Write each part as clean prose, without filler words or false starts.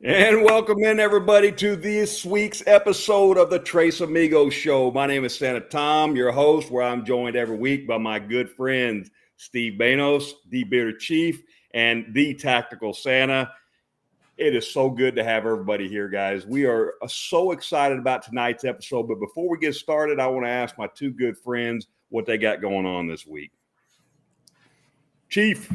And welcome in, everybody, to this week's episode of the Tres Amigos Show. My name is Santa Tom, your host, where I'm joined every week by my good friends, Steve Banos, the Bearded Chief, and the Tactical Santa. It is so good to have everybody here, guys. We are so excited about tonight's episode. But before we get started, I want to ask my two good friends what they got going on this week. Chief.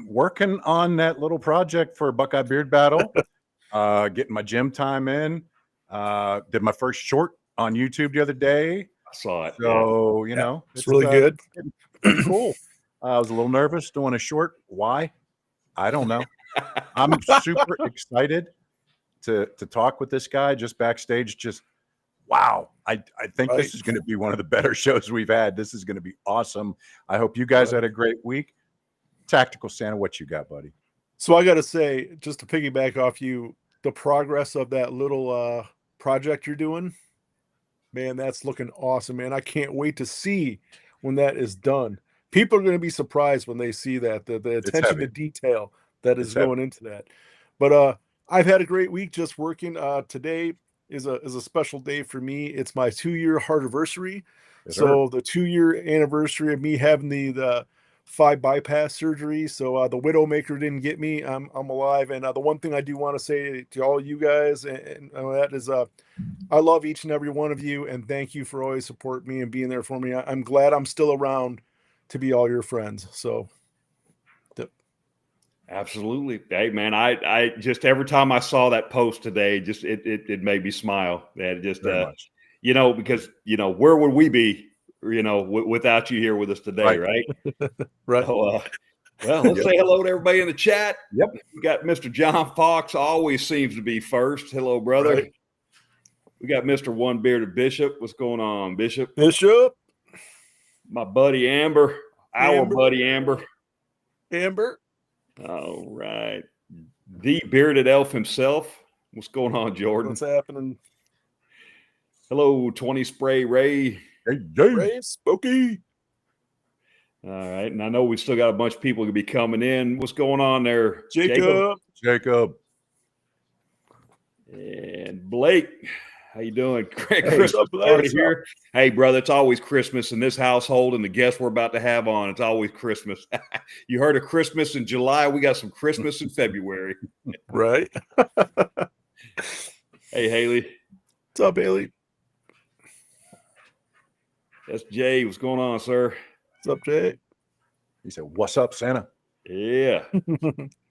Working on that little project for Buckeye Beard Battle, getting my gym time in, did my first short on YouTube the other day. I saw it. So, you know, it's really good. Pretty cool. I was a little nervous doing a short. Why? I don't know. I'm super excited to talk with this guy just backstage. Just, wow. I think this is going to be one of the better shows we've had. This is going to be awesome. I hope you guys had a great week. Tactical Santa, what you got, buddy? So I got to say, just to piggyback off you, the progress of that little project you're doing, man, that's looking awesome, man. I can't wait to see when that is done. People are going to be surprised when they see that, the attention to detail that is going into that. But I've had a great week just working. Today is a special day for me. It's my 2-year heartiversary. Yes, so the 2-year anniversary of me having the 5 bypass surgery. So the Widowmaker didn't get me. I'm alive. And the one thing I do want to say to all you guys, and that is I love each and every one of you, and thank you for always supporting me and being there for me. I'm glad I'm still around to be all your friends. So absolutely. Hey, man, I just, every time I saw that post today, just it made me smile. That just you know, because where would we be without you here with us today, right? Right. So, well, let's say hello to everybody in the chat. Yep. We got Mr. John Fox, always seems to be first. Hello, brother. Right. We got Mr. One Bearded Bishop. What's going on, Bishop? Bishop. My buddy Amber. Our buddy Amber. Amber. All right. The Bearded Elf himself. What's going on, Jordan? What's happening? Hello, 20 Spray Ray. Hey, Ray Spooky. All right. And I know we still got a bunch of people going to be coming in. What's going on there? Jacob. And Blake. How you doing? Hey, Christmas party here. Hey, brother, it's always Christmas in this household, and the guests we're about to have on, it's always Christmas. You heard of Christmas in July. We got some Christmas in February. Right. Hey, Haley. What's up, Haley? That's Jay. What's going on, sir? What's up, Jay? He said, "What's up, Santa?" Yeah.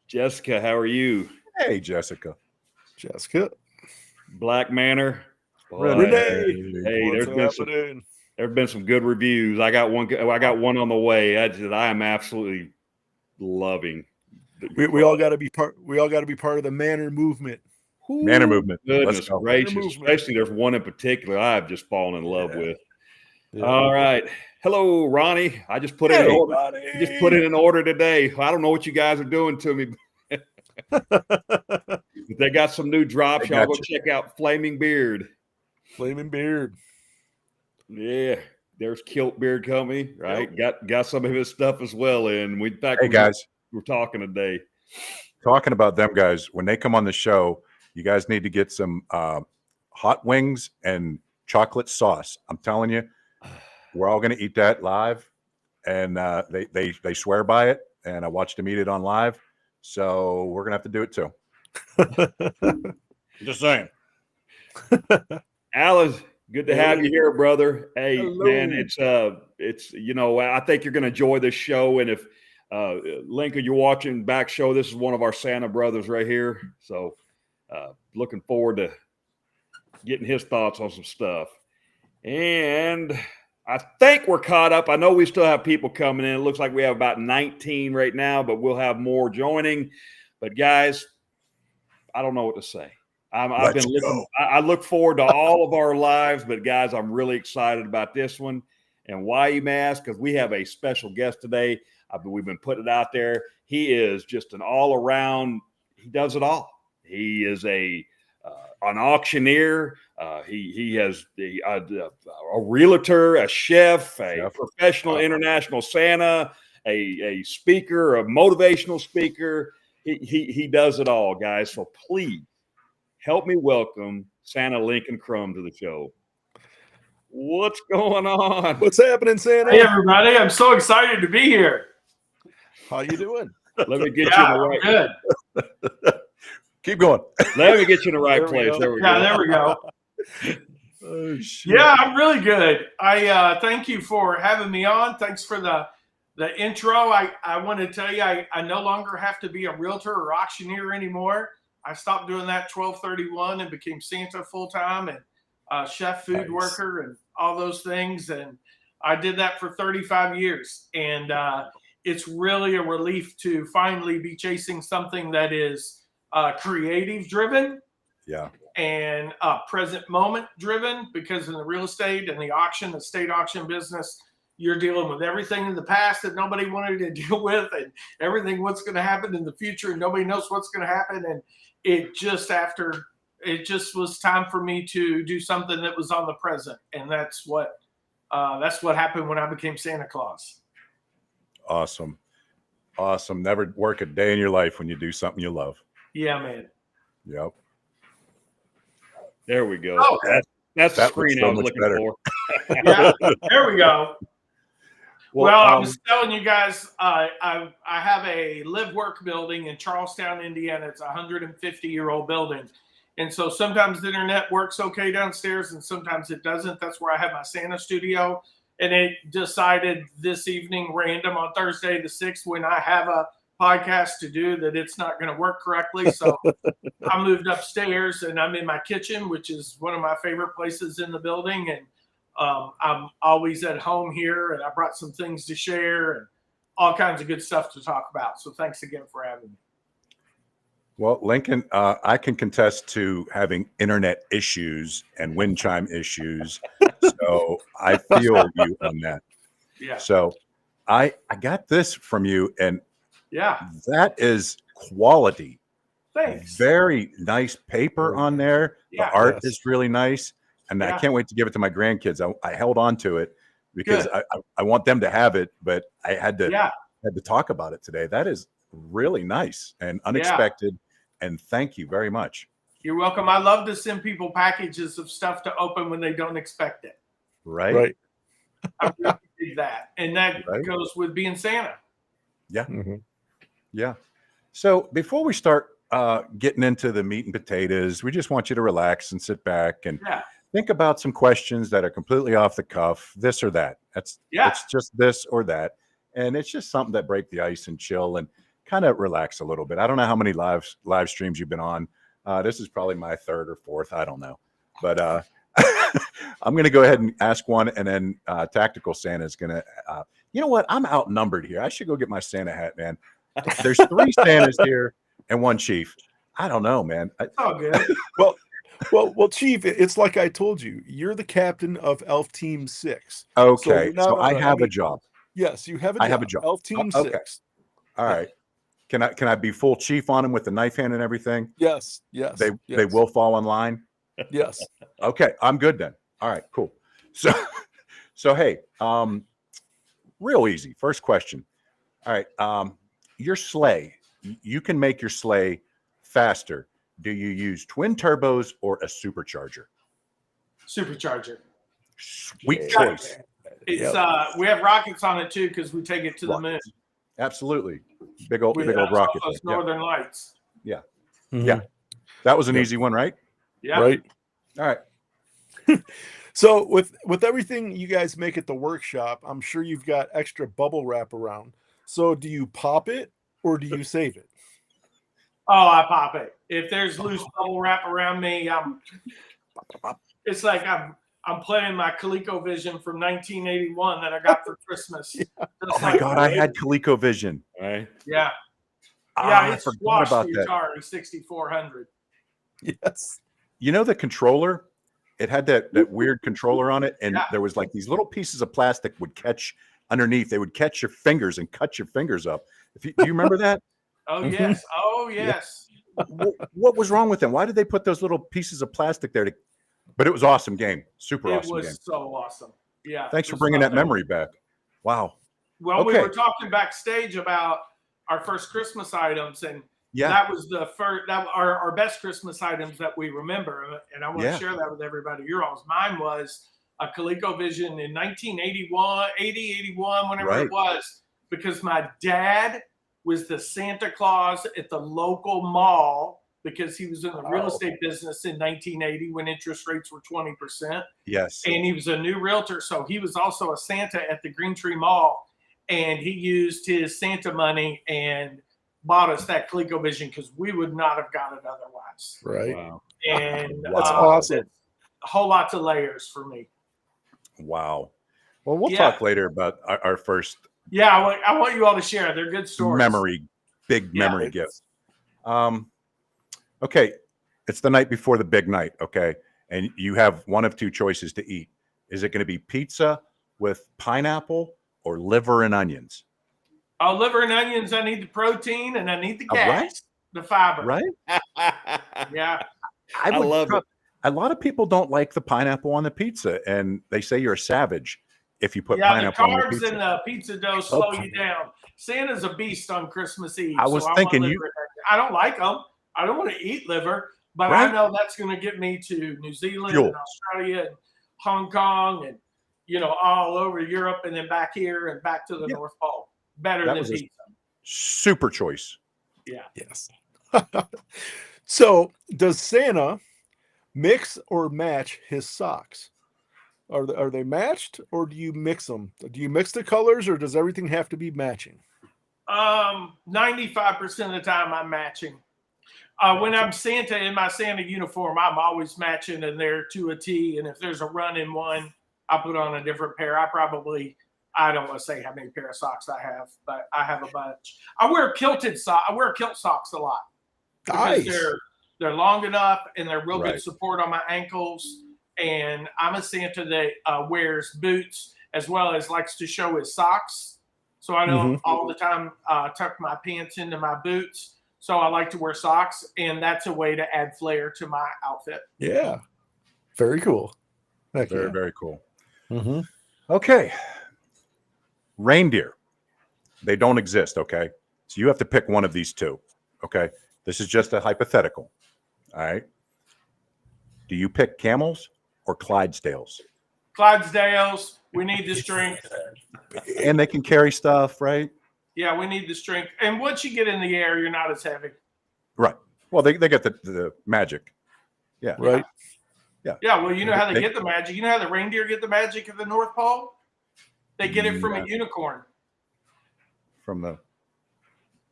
Jessica, how are you? Hey, Jessica. Black Manor. Renee. Hey, there's been some good reviews. I got one on the way. I am absolutely loving. We all got to be part. We all got to be part of the Manor movement. Manor movement. Goodness gracious! Especially there's one in particular I've just fallen in love with. Yeah. All right. Hello, Ronnie. I just put it in order. Ronnie. Just put it in order today. I don't know what you guys are doing to me. They got some new drops. Y'all go check out Flaming Beard. Flaming Beard. Yeah. There's Kilt Beard Company, right? Yep. Got some of his stuff as well. And we're talking today. Talking about them guys, when they come on the show, you guys need to get some hot wings and chocolate sauce. I'm telling you, we're all going to eat that live, and they swear by it. And I watched them eat it on live, so we're gonna have to do it too. Just saying. Alice, Good to have you here, brother. Hey, Hello. man, it's I think you're going to enjoy this show. And if Lincoln, you're watching back show, this is one of our Santa brothers right here. So looking forward to getting his thoughts on some stuff. And I think we're caught up. I know we still have people coming in. It looks like we have about 19 right now, but we'll have more joining. But guys, I don't know what to say. I look forward to all of our lives, but guys, I'm really excited about this one. And why, you may ask? Because we have a special guest today. We've been putting it out there. He is just an all-around. He does it all. He is an auctioneer. He has a realtor, a chef, a professional international Santa, a speaker, a motivational speaker. He does it all, guys. So please help me welcome Santa Lincoln Crum to the show. What's going on? What's happening, Santa? Hey, everybody. I'm so excited to be here. How you doing? Let me get you in the right. Good. Keep going. Let me get you in the right place. There we go. There we go. Oh, shit. Yeah, I'm really good. I thank you for having me on. Thanks for the intro. I want to tell you, I no longer have to be a realtor or auctioneer anymore. I stopped doing that 12/31 and became Santa full time and chef, food worker, and all those things. And I did that for 35 years. And it's really a relief to finally be chasing something that is creative driven. Yeah. And present moment driven, because in the real estate and the state auction business, you're dealing with everything in the past that nobody wanted to deal with, and everything what's going to happen in the future, and nobody knows what's going to happen. And it just was time for me to do something that was on the present, and that's what happened when I became Santa Claus. Awesome. Never work a day in your life when you do something you love. Yeah, man. Yep. There we go. Oh, that's the that screen so I was much looking better. for. Yeah, there we go. Well, I was telling you guys, I have a live-work building in Charlestown, Indiana. It's a 150-year-old building. And so sometimes the internet works okay downstairs and sometimes it doesn't. That's where I have my Santa studio. And it decided this evening, random on Thursday the 6th, when I have a podcast to do, that it's not going to work correctly. So I moved upstairs and I'm in my kitchen, which is one of my favorite places in the building. And I'm always at home here, and I brought some things to share and all kinds of good stuff to talk about. So thanks again for having me. Well, Lincoln, I can contest to having internet issues and wind chime issues. So I feel you on that. Yeah. So I got this from you, and yeah, that is quality. Thanks. Very nice paper on there. The art is really nice. And I can't wait to give it to my grandkids. I held on to it because I want them to have it, but I had to talk about it today. That is really nice and unexpected. And thank you very much. You're welcome. I love to send people packages of stuff to open when they don't expect it. Right. I really dig that. And that goes with being Santa. Yeah. Mm-hmm. Yeah. So before we start getting into the meat and potatoes, we just want you to relax and sit back and think about some questions that are completely off the cuff, this or that. It's just this or that. And it's just something that break the ice and chill and kind of relax a little bit. I don't know how many live streams you've been on. This is probably my third or fourth. I don't know. But I'm going to go ahead and ask one, and then Tactical Santa is going to, you know what? I'm outnumbered here. I should go get my Santa hat, man. There's 3 Santas here and 1 Chief. I don't know, man. It's all good. Well, Chief, it's like I told you. You're the captain of Elf Team 6. Okay, so I have a job. Yes, you have a job. I have a job. Elf Team 6. All right. Can I be full chief on him with the knife hand and everything? Yes. They will fall in line. Yes. Okay, I'm good then. All right, cool. So hey, real easy. First question. All right, your sleigh. You can make your sleigh faster. Do you use twin turbos or a supercharger? Supercharger. Sweet choice. It's we have rockets on it too because we take it to the moon. Absolutely, big old rocket. Those northern lights. Yeah, Mm-hmm. yeah. That was an easy one, right? Yeah. Right. All right. So with everything you guys make at the workshop, I'm sure you've got extra bubble wrap around. So do you pop it or do you save it? Oh, I pop it. If there's loose bubble wrap around me, it's like I'm playing my ColecoVision from 1981 that I got for Christmas. Yeah. Oh my God, I had ColecoVision. Right. Yeah. I It's forgot squashed about the that. Atari 6400. Yes. You know the controller? It had that weird controller on it, and Yeah. there was like these little pieces of plastic would catch underneath. They would catch your fingers and cut your fingers up. Do you remember that? Oh, Mhm. yes. Oh, yes. What was wrong with them? Why did they put those little pieces of plastic there? But it was awesome game. Super It awesome was game. so awesome. Yeah. Thanks it for was bringing that something. memory back. Wow. Well, we Okay. were talking backstage about our first Christmas items, and Yeah. that was the first, our best Christmas items that we remember. And I want Yeah. to share that with everybody. Mine was a ColecoVision in 1981, 81, whenever Right. it was, because my dad was the Santa Claus at the local mall because he was in the real estate business in 1980 when interest rates were 20%. Yes. And he was a new realtor. So he was also a Santa at the Green Tree Mall. And he used his Santa money and bought us that ColecoVision because we would not have got it otherwise. Right. Wow. And That's awesome. a whole lot of layers for me. Wow. Well, we'll Yeah. talk later about our first Yeah, I want you all to share. They're good stories. big Yeah. memory gift. Okay. It's the night before the big night. Okay. And you have one of two choices to eat. Is it going to be pizza with pineapple or liver and onions? Oh, liver and onions, I need the protein and I need the All gas, right. the fiber. Right. Yeah. I love it. A lot of people don't like the pineapple on the pizza, and they say you're a savage if you put Yeah, the pineapple on the carbs pizza. and the pizza dough slow you down. Santa's a beast on Christmas Eve. I was want thinking liver you- and onions. I don't like them. I don't want to eat liver, but Right. I know that's going to get me to New Zealand Fuel. and Australia and Hong Kong and, all over Europe and then back here and back to the Yeah. North Pole. Better That than was a- pizza. Super choice. Yeah. Yes. So does Santa mix or match his socks? Are they matched or do you mix them? Do you mix the colors or does everything have to be matching? 95% of the time I'm matching. When I'm Santa in my Santa uniform, I'm always matching and they're to a T. And if there's a run in one, I put on a different pair. I don't want to say how many pair of socks I have, but I have a bunch. I wear kilted socks. I wear kilt socks a lot because Nice. they're long enough and they're real Right. good support on my ankles. And I'm a Santa that wears boots as well as likes to show his socks. So I don't all the time tuck my pants into my boots. So I like to wear socks, and that's a way to add flair to my outfit. Yeah. Very cool. Heck Very, yeah. very cool. Mhm. Okay. Reindeer. They don't exist. Okay. So you have to pick one of these two. Okay. This is just a hypothetical. All right. Do you pick camels or Clydesdales? Clydesdales, we need the strength. And they can carry stuff, right? Yeah, we need the strength. And once you get in the air, you're not as heavy. Right. Well, they get the magic. Yeah. Right. Yeah, well, you know how they They- get the magic. You know how the reindeer get the magic at the North Pole? They get it from Yeah. a unicorn. From the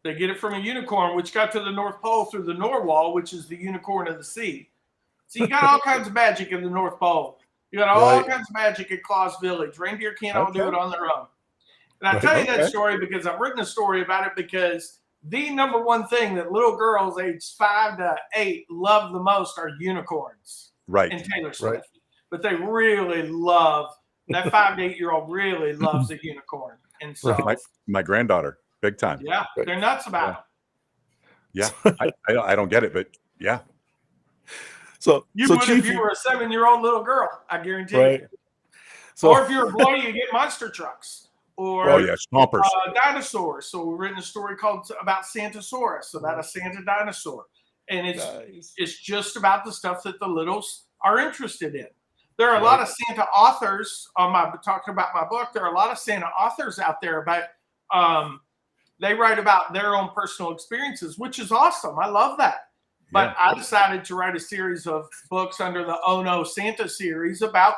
They get it from a unicorn, which got to the North Pole through the Norwal, which is the unicorn of the sea. So you got all kinds of magic in the North Pole. You got all Right. kinds of magic at Claus Village. Reindeer can't all do Okay. it on their own. And I Right. tell you that Okay. story because I've written a story about it because the number one thing that little girls aged 5 to 8 love the most are unicorns right. and Taylor Swift. But they really love that 5 to 8-year-old really loves a unicorn. And so, Right. My granddaughter, big time. yeah, they're nuts about Yeah. I don't get it, but yeah. So it. You so would Chief, if you were a 7-year-old little girl, I guarantee right. you. So Or if you're a boy, you get monster trucks or Oh yeah, stompers. dinosaurs. So we've written a story called about Santasaurus, about a Santa dinosaur. And nice. it's just about the stuff that the littles are interested in. There are a lot of Santa authors talking about my book. There are a lot of Santa authors out there about they write about their own personal experiences, which is awesome. I love that. But I decided to write a series of books under the Oh No Santa series about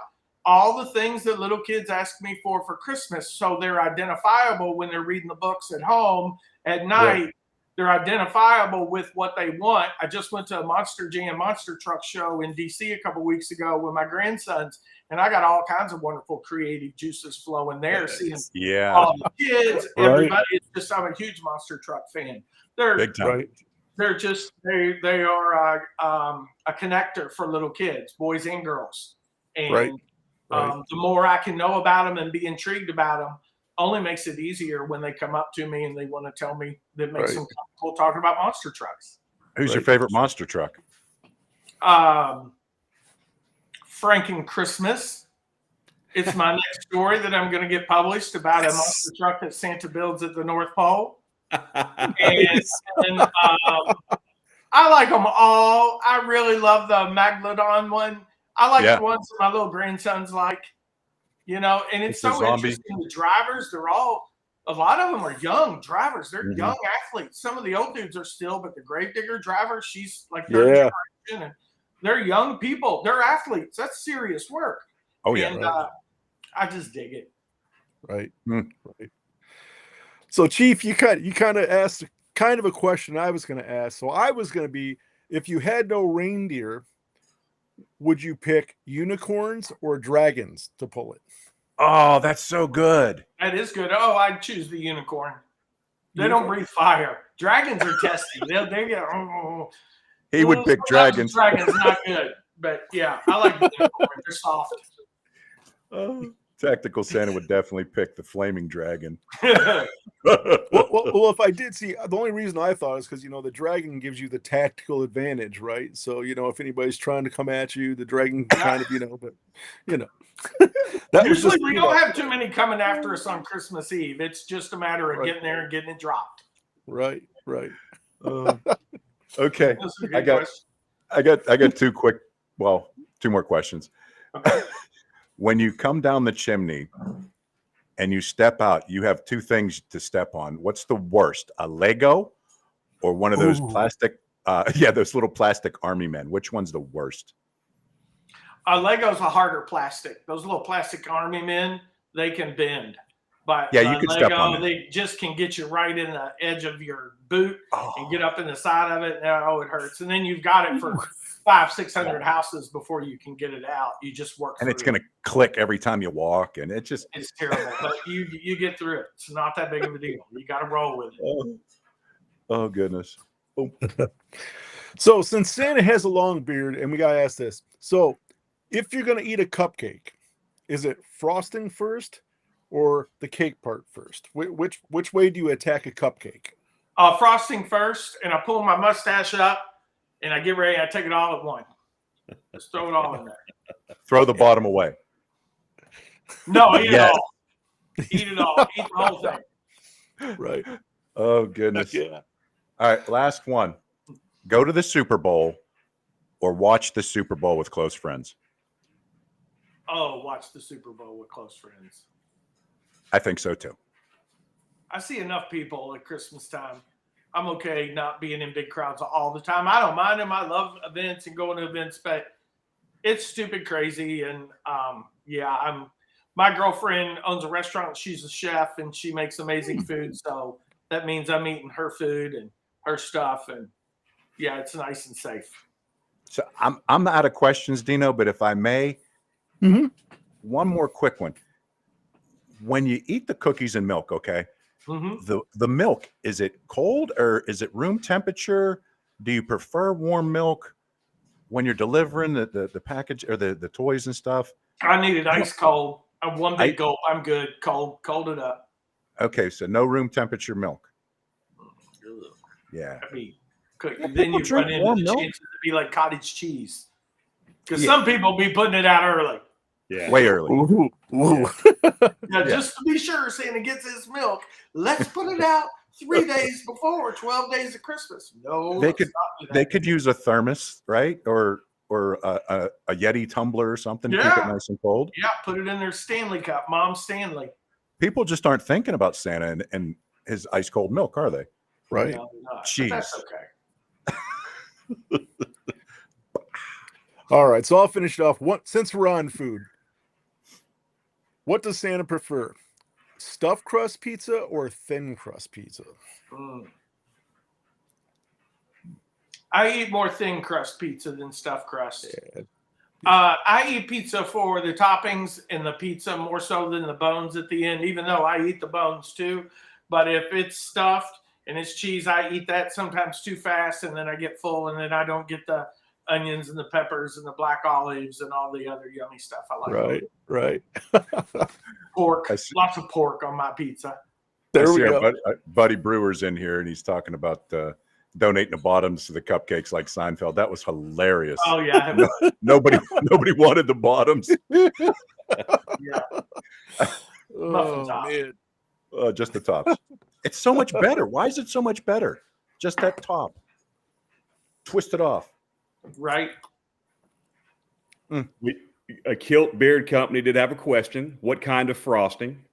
all the things that little kids ask me for Christmas, so they're identifiable when they're reading the books at home at night. Right. They're identifiable with what they want. I just went to a Monster Jam Monster Truck show in DC a couple weeks ago with my grandsons, and I got all kinds of wonderful creative juices flowing there. Seeing all the kids, everybody. It's just, I'm a huge Monster Truck fan. They're big time. Right. They're just they are a connector for little kids, boys and girls. And the more I can know about them and be intrigued about them, only makes it easier when they come up to me and they want to tell me that makes them comfortable talking about monster trucks. Who's your favorite monster truck? Franken Christmas. It's my next story that I'm going to get published about a monster truck that Santa builds at the North Pole. and I like them all. I really love the Megalodon one. I like the ones that my little grandsons like. You know, and it's so interesting. The drivers, a lot of them are young drivers. They're young athletes. Some of the old dudes are still, but the Gravedigger driver, she's like third generation, and they're young people. They're athletes. That's serious work. Oh, yeah. And I just dig it. Right. Right. So, Chief, you kind of asked kind of a question I was going to ask. So I was going to be, if you had no reindeer, would you pick unicorns or dragons to pull it? Oh, that's so good. That is good. Oh, I'd choose the unicorn. They don't breathe fire. Dragons are testy. They get. He would pick dragons. Dragons not good, but yeah, I like the unicorn. They're soft. Tactical Santa would definitely pick the flaming dragon. well, if I did see, the only reason I thought is because, the dragon gives you the tactical advantage, right? So, if anybody's trying to come at you, the dragon kind of, but, Usually we don't have too many coming after us on Christmas Eve. It's just a matter of getting there and getting it dropped. Right. Okay. I got two more questions. Okay. When you come down the chimney and you step out, you have two things to step on. What's the worst, a Lego or one of those plastic, those little plastic army men? Which one's the worst? A Lego's a harder plastic. Those little plastic army men, they can bend. But you can Lego, step on it. They just can get you right in the edge of your boot and get up in the side of it. Oh, it hurts. And then you've got it for 500-600 houses before you can get it out. You just work and it's going to click every time you walk, and it's terrible. But you get through it. It's not that big of a deal. You got to roll with it. Oh goodness. So since Santa has a long beard, and we got to ask this, so if you're going to eat a cupcake, is it frosting first or the cake part first? Which way do you attack a cupcake? Frosting first, and I pull my mustache up, and I get ready. I take it all at once. Just throw it all in there. Throw the bottom away. No, eat it all. Eat it all. Eat the whole thing. Right. Oh, goodness. Yeah. All right, last one. Go to the Super Bowl or watch the Super Bowl with close friends? Oh, watch the Super Bowl with close friends. I think so, too. I see enough people at Christmas time. I'm okay not being in big crowds all the time. I don't mind them. I love events and going to events, but it's stupid crazy. And my girlfriend owns a restaurant. She's a chef and she makes amazing food. So that means I'm eating her food and her stuff. And yeah, it's nice and safe. So I'm out of questions, Dino, but if I may, one more quick one. When you eat the cookies and milk, okay, the milk, is it cold or is it room temperature? Do you prefer warm milk when you're delivering the package or the toys and stuff? I need it ice cold. One big gulp. I'm good. Cold it up. Okay, so no room temperature milk. Yeah. Then you run into the chances to be like cottage cheese. Because some people be putting it out early. Yeah. Way early. Ooh. Just to be sure Santa gets his milk, let's put it out 3 days before 12 days of Christmas. No, they could use a thermos, right? Or a Yeti tumbler or something to keep it nice and cold. Yeah, put it in their Stanley cup, Mom Stanley. People just aren't thinking about Santa and his ice cold milk, are they? Right. No, Jeez. That's okay. All right, so I'll finish it off. Since we're on food, What does Santa prefer? Stuffed crust pizza or thin crust pizza? I eat more thin crust pizza than stuffed crust. Yeah. I eat pizza for the toppings and the pizza more so than the bones at the end, even though I eat the bones too. But if it's stuffed and it's cheese, I eat that sometimes too fast, and then I get full, and then I don't get the onions and the peppers and the black olives and all the other yummy stuff I like. Right. Pork, lots of pork on my pizza. There we go. Buddy Brewer's in here, and he's talking about donating the bottoms to the cupcakes like Seinfeld. That was hilarious. Oh yeah. Nobody wanted the bottoms. Yeah. Man. Just the tops. It's so much better. Why is it so much better? Just that top. Twist it off. Right. A Kilt Beard Company did have a question. What kind of frosting?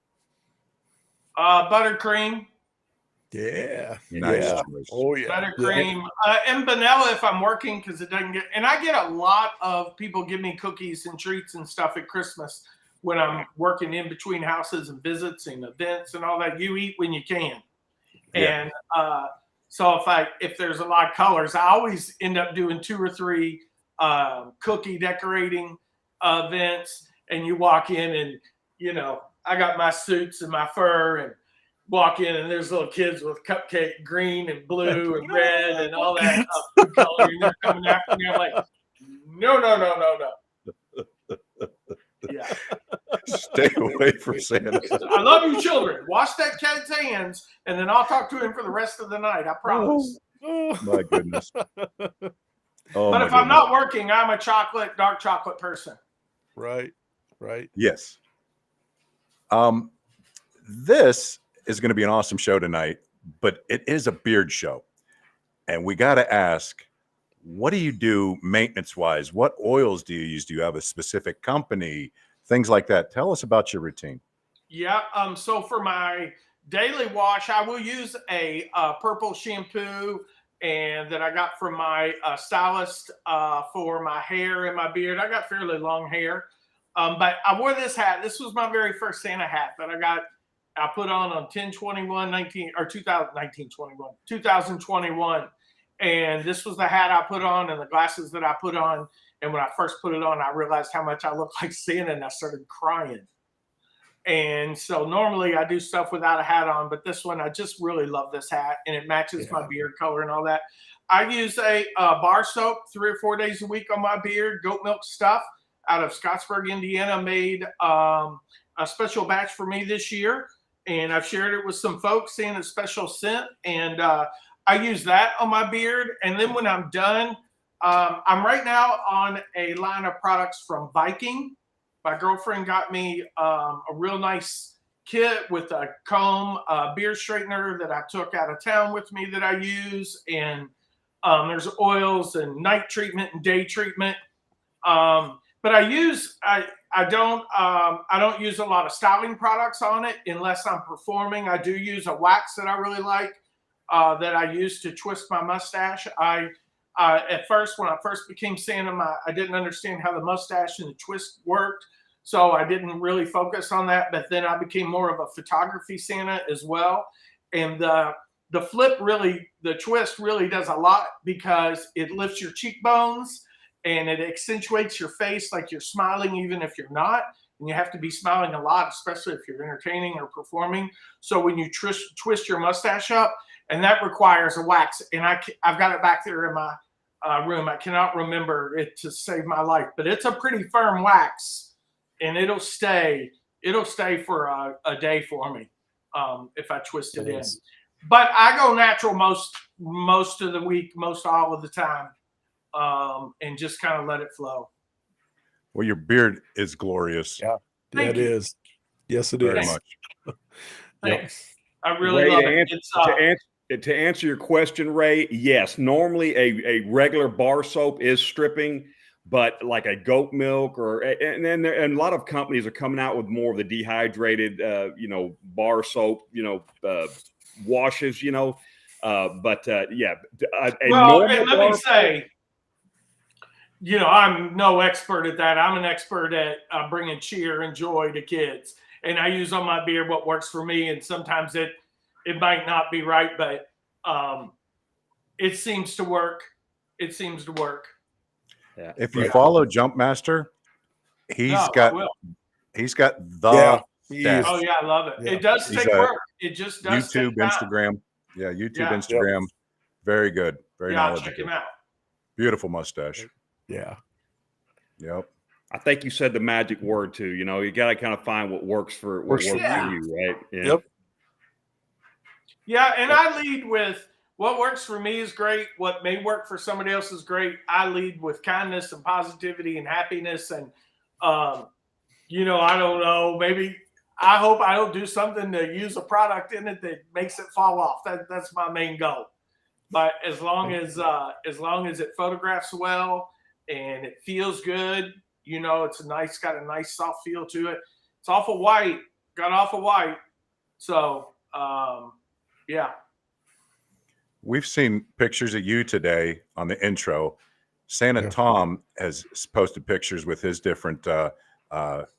Buttercream. Yeah. Nice. Yeah. Choice. Oh yeah. Buttercream. And vanilla if I'm working, because it doesn't get, and I get a lot of people give me cookies and treats and stuff at Christmas when I'm working in between houses and visits and events and all that. You eat when you can. Yeah. And so if there's a lot of colors, I always end up doing 2 or 3 cookie decorating events, and you walk in and, you know, I got my suits and my fur, and walk in and there's little kids with cupcake green and blue and red and all that color, and they're coming after me. I'm like, no. Yeah. Stay away from Santa. I love you, children. Wash that cat's hands, and then I'll talk to him for the rest of the night. I promise. Oh. My goodness. But if I'm not working, I'm a dark chocolate person. Right. Yes. This is going to be an awesome show tonight, but it is a beard show. And we got to ask, what do you do maintenance-wise? What oils do you use? Do you have a specific company? Things like that. Tell us about your routine. Yeah. So for my daily wash, I will use a purple shampoo, and that I got from my stylist for my hair and my beard. I got fairly long hair. But I wore this hat. This was my very first Santa hat that I put on 2021. And this was the hat I put on and the glasses that I put on. And when I first put it on, I realized how much I looked like Santa, and I started crying. And so normally I do stuff without a hat on, but this one, I just really love this hat, and it matches my beard color and all that. I use a bar soap 3 or 4 days a week on my beard, goat milk stuff out of Scottsburg, Indiana, made a special batch for me this year. And I've shared it with some folks, saying it's special scent. And I use that on my beard. And then when I'm done, I'm right now on a line of products from Viking. My girlfriend got me a real nice kit with a comb, a beard straightener that I took out of town with me that I use. And there's oils and night treatment and day treatment. But I don't use a lot of styling products on it unless I'm performing. I do use a wax that I really like that I use to twist my mustache. At first, when I first became Santa, I didn't understand how the mustache and the twist worked, so I didn't really focus on that. But then I became more of a photography Santa as well. And the flip really, the twist really does a lot because it lifts your cheekbones and it accentuates your face like you're smiling even if you're not. And you have to be smiling a lot, especially if you're entertaining or performing. So when you twist your mustache up, and that requires a wax. And I've got it back there in my room. I cannot remember it to save my life, but it's a pretty firm wax, and it'll stay for a day for me if I twist it in. But I go natural most of the week, most all of the time. And just kind of let it flow. Well, your beard is glorious. Yeah, it is. Yes, it Very is. much. Thanks. I really love it. To answer your question, Ray, yes. Normally, a regular bar soap is stripping, but like a goat milk and a lot of companies are coming out with more of the dehydrated, bar soap, washes, Let me say, I'm no expert at that. I'm an expert at bringing cheer and joy to kids. And I use on my beer what works for me. And sometimes it might not be right, but it seems to work. It seems to work. Yeah. If you follow Jumpmaster, he's got the Yeah. stats. Oh yeah, I love it. Yeah. It does He's take work. It just does YouTube, take time. Instagram. Yeah, YouTube, Yeah. Instagram. Very good. Very knowledgeable. Check him out. Beautiful mustache. Yeah. Yep. I think you said the magic word too. You got to kind of find what works for For sure. you, right? Yeah. Yep. Yeah, and I lead with what works for me is great. What may work for somebody else is great. I lead with kindness and positivity and happiness. And, I don't know, maybe I hope I don't do something to use a product in it that makes it fall off. That's my main goal. But as long as it photographs well and it feels good, it's got a nice soft feel to it. It's awful white, got awful white. So, yeah. We've seen pictures of you today on the intro. Santa Tom has posted pictures with his different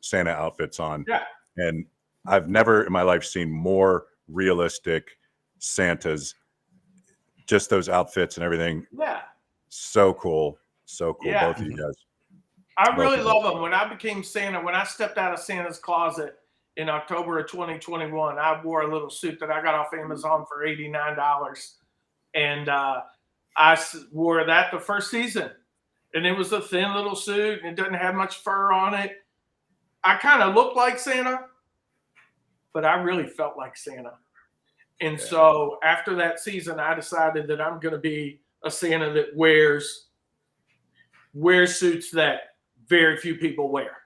Santa outfits on. Yeah. And I've never in my life seen more realistic Santas. Just those outfits and everything. Yeah. So cool. So cool. Yeah. Both of you guys. I really love them. When I became Santa, when I stepped out of Santa's closet in October of 2021, I wore a little suit that I got off Amazon for $89. And I wore that the first season. And it was a thin little suit and it doesn't have much fur on it. I kind of looked like Santa, but I really felt like Santa. And so after that season, I decided that I'm going to be a Santa that wears suits that very few people wear,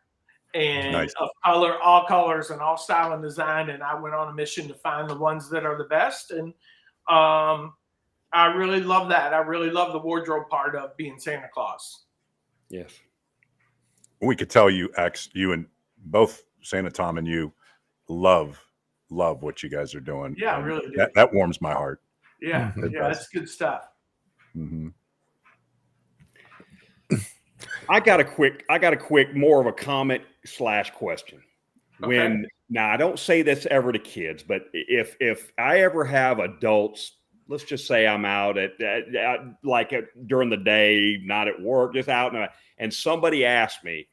and of color, all colors and all style and design. And I went on a mission to find the ones that are the best. And I really love that. I really love the wardrobe part of being Santa Claus. Yes. We could tell you and both Santa Tom and you love what you guys are doing. Yeah, I really do. That warms my heart. Yeah. That's good stuff. Mm-hmm. I got a quick more of a comment / question. Okay. Now I don't say this ever to kids, but if I ever have adults, let's just say I'm out during the day, not at work, just out, and somebody asks me,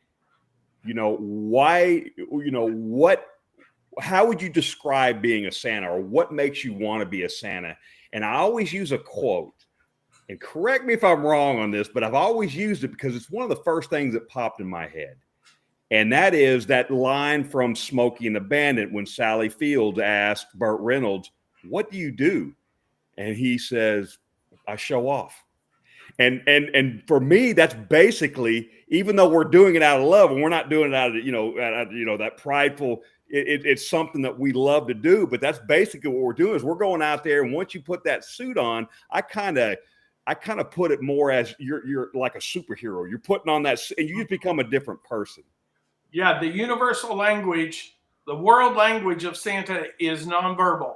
why, how would you describe being a Santa, or what makes you want to be a Santa? And I always use a quote. And correct me if I'm wrong on this, but I've always used it because it's one of the first things that popped in my head. And that is that line from Smokey and the Bandit when Sally Fields asked Burt Reynolds, "What do you do?" And he says, "I show off." And for me, that's basically, even though we're doing it out of love, and we're not doing it out of, that prideful, it's something that we love to do, but that's basically what we're doing is we're going out there. And once you put that suit on, I kind of put it more as you're like a superhero. You're putting on that, and you just become a different person. Yeah, the universal language, the world language of Santa is nonverbal,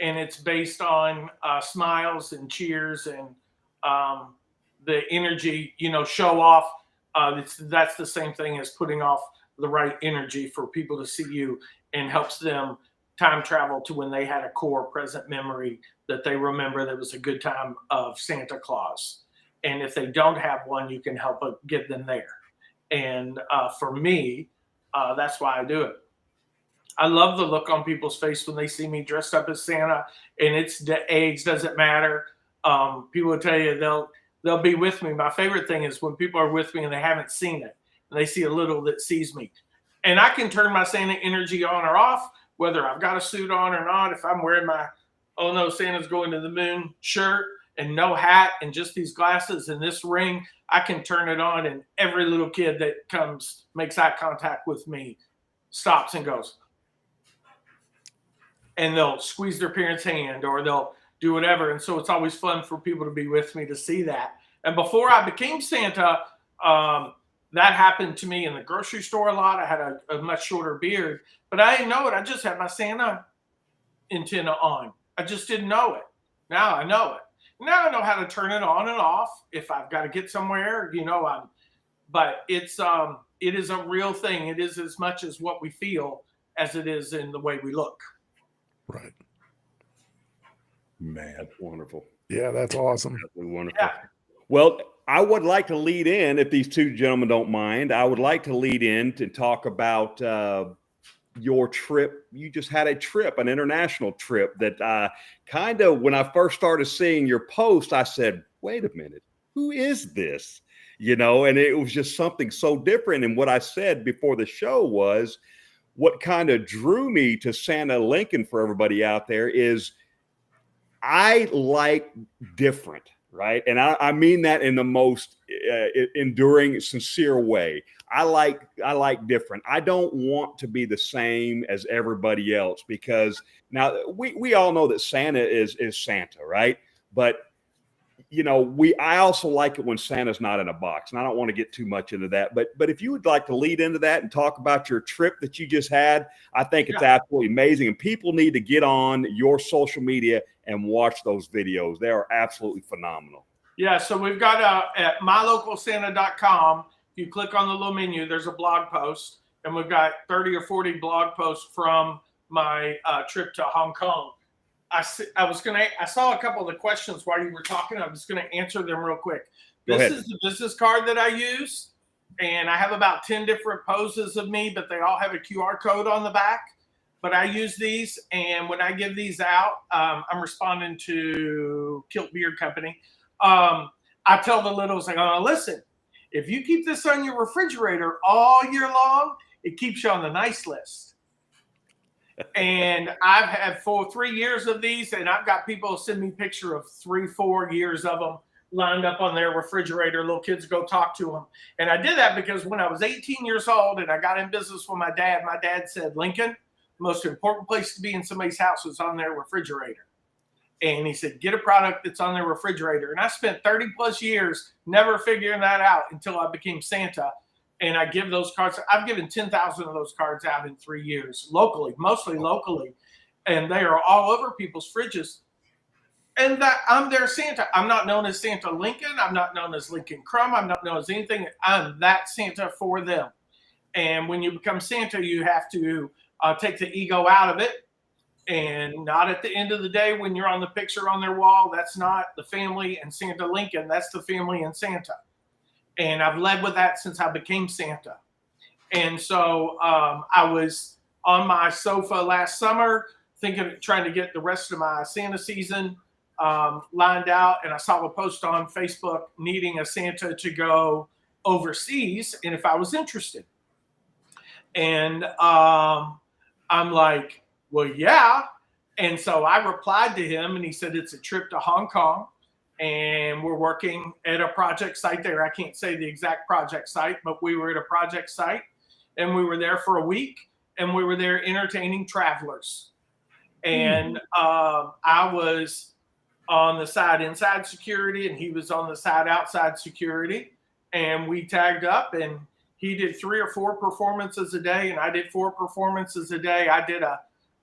and it's based on smiles and cheers and the energy. Show off. That's the same thing as putting off the right energy for people to see you, and helps them time travel to when they had a core present memory that they remember that was a good time of Santa Claus. And if they don't have one, you can help get them there. And for me, that's why I do it. I love the look on people's face when they see me dressed up as Santa, and it's the age doesn't matter. People will tell you they'll be with me. My favorite thing is when people are with me and they haven't seen it, and they see a little that sees me. And I can turn my Santa energy on or off, whether I've got a suit on or not. If I'm wearing my "Oh no, Santa's going to the moon" shirt and no hat and just these glasses and this ring, I can turn it on, and every little kid that comes, makes eye contact with me, stops and goes. And they'll squeeze their parents' hand or they'll do whatever. And so it's always fun for people to be with me to see that. And before I became Santa, that happened to me in the grocery store a lot. I had a much shorter beard, but I didn't know it. I just had my Santa antenna on. I just didn't know it. Now I know it. Now I know how to turn it on and off. If I've got to get somewhere, but it is a real thing. It is as much as what we feel as it is in the way we look. Right. Man, Wonderful. Yeah, that's awesome. Absolutely wonderful. Yeah. Well, I would like to lead in, if these two gentlemen don't mind, I would like to lead in to talk about your trip. You just had a trip, an international trip that kind of, when I first started seeing your post, I said, wait a minute, who is this? You know, and it was just something so different. And what I said before the show was, what kind of drew me to Santa Lincoln for everybody out there is I like different, right? And I mean that in the most enduring, sincere way. I like different. I don't want to be the same as everybody else, because now we all know that Santa is Santa, right? But you know, I also like it when Santa's not in a box, and I don't want to get too much into that. But if you would like to lead into that and talk about your trip that you just had, I think it's absolutely amazing, and people need to get on your social media and watch those videos. They are absolutely phenomenal. Yeah, so we've got at mylocalsanta.com. If you click on the little menu, there's a blog post, and we've got 30 or 40 blog posts from my trip to Hong Kong. I saw a couple of the questions while you were talking. I was going to answer them real quick. This is the business card that I use, and I have about 10 different poses of me, but they all have a QR code on the back. But I use these, and when I give these out, I'm responding to Kilt Beard Company. I tell the littles, I go, listen, if you keep this on your refrigerator all year long, it keeps you on the nice list. And I've had 3 years of these, and I've got people send me a picture of 3-4 years of them lined up on their refrigerator. Little kids go talk to them. And I did that because when I was 18 years old and I got in business with my dad said, Lincoln, the most important place to be in somebody's house is on their refrigerator. And he said, get a product that's on their refrigerator. And I spent 30 plus years never figuring that out until I became Santa. And I give those cards. I've given 10,000 of those cards out in 3 years, locally, mostly locally. And they are all over people's fridges. And that I'm their Santa. I'm not known as Santa Lincoln. I'm not known as Lincoln Crum. I'm not known as anything. I'm that Santa for them. And when you become Santa, you have to take the ego out of it. And not at the end of the day when you're on the picture on their wall. That's not the family and Santa Lincoln. That's the family and Santa. And I've led with that since I became Santa. And so I was on my sofa last summer trying to get the rest of my Santa season lined out. And I saw a post on Facebook needing a Santa to go overseas and if I was interested. And I'm like, well, yeah. And so I replied to him and he said, it's a trip to Hong Kong. And we're working at a project site there. I can't say the exact project site, but we were at a project site and we were there for a week and we were there entertaining travelers. And I was on the side inside security and he was on the side outside security. And we tagged up and he did 3 or 4 performances a day and I did 4 performances a day. I did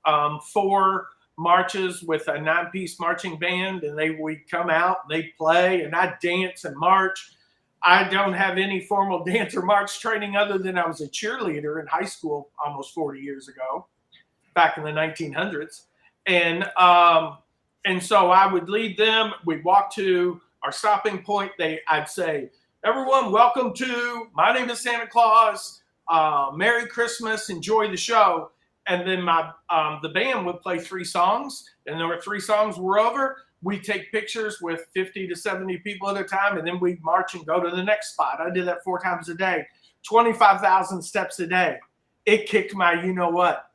4 marches with a 9-piece marching band and we come out, they play and I dance and march. I don't have any formal dance or march training other than I was a cheerleader in high school almost 40 years ago, back in the 1900s. And so I would lead them. We'd walk to our stopping point. I'd say, everyone, welcome to, my name is Santa Claus. Merry Christmas, enjoy the show. And then the band would play 3 songs, and there were 3 songs were over. We'd take pictures with 50 to 70 people at a time, and then we'd march and go to the next spot. I did that 4 times a day, 25,000 steps a day. It kicked my you-know-what.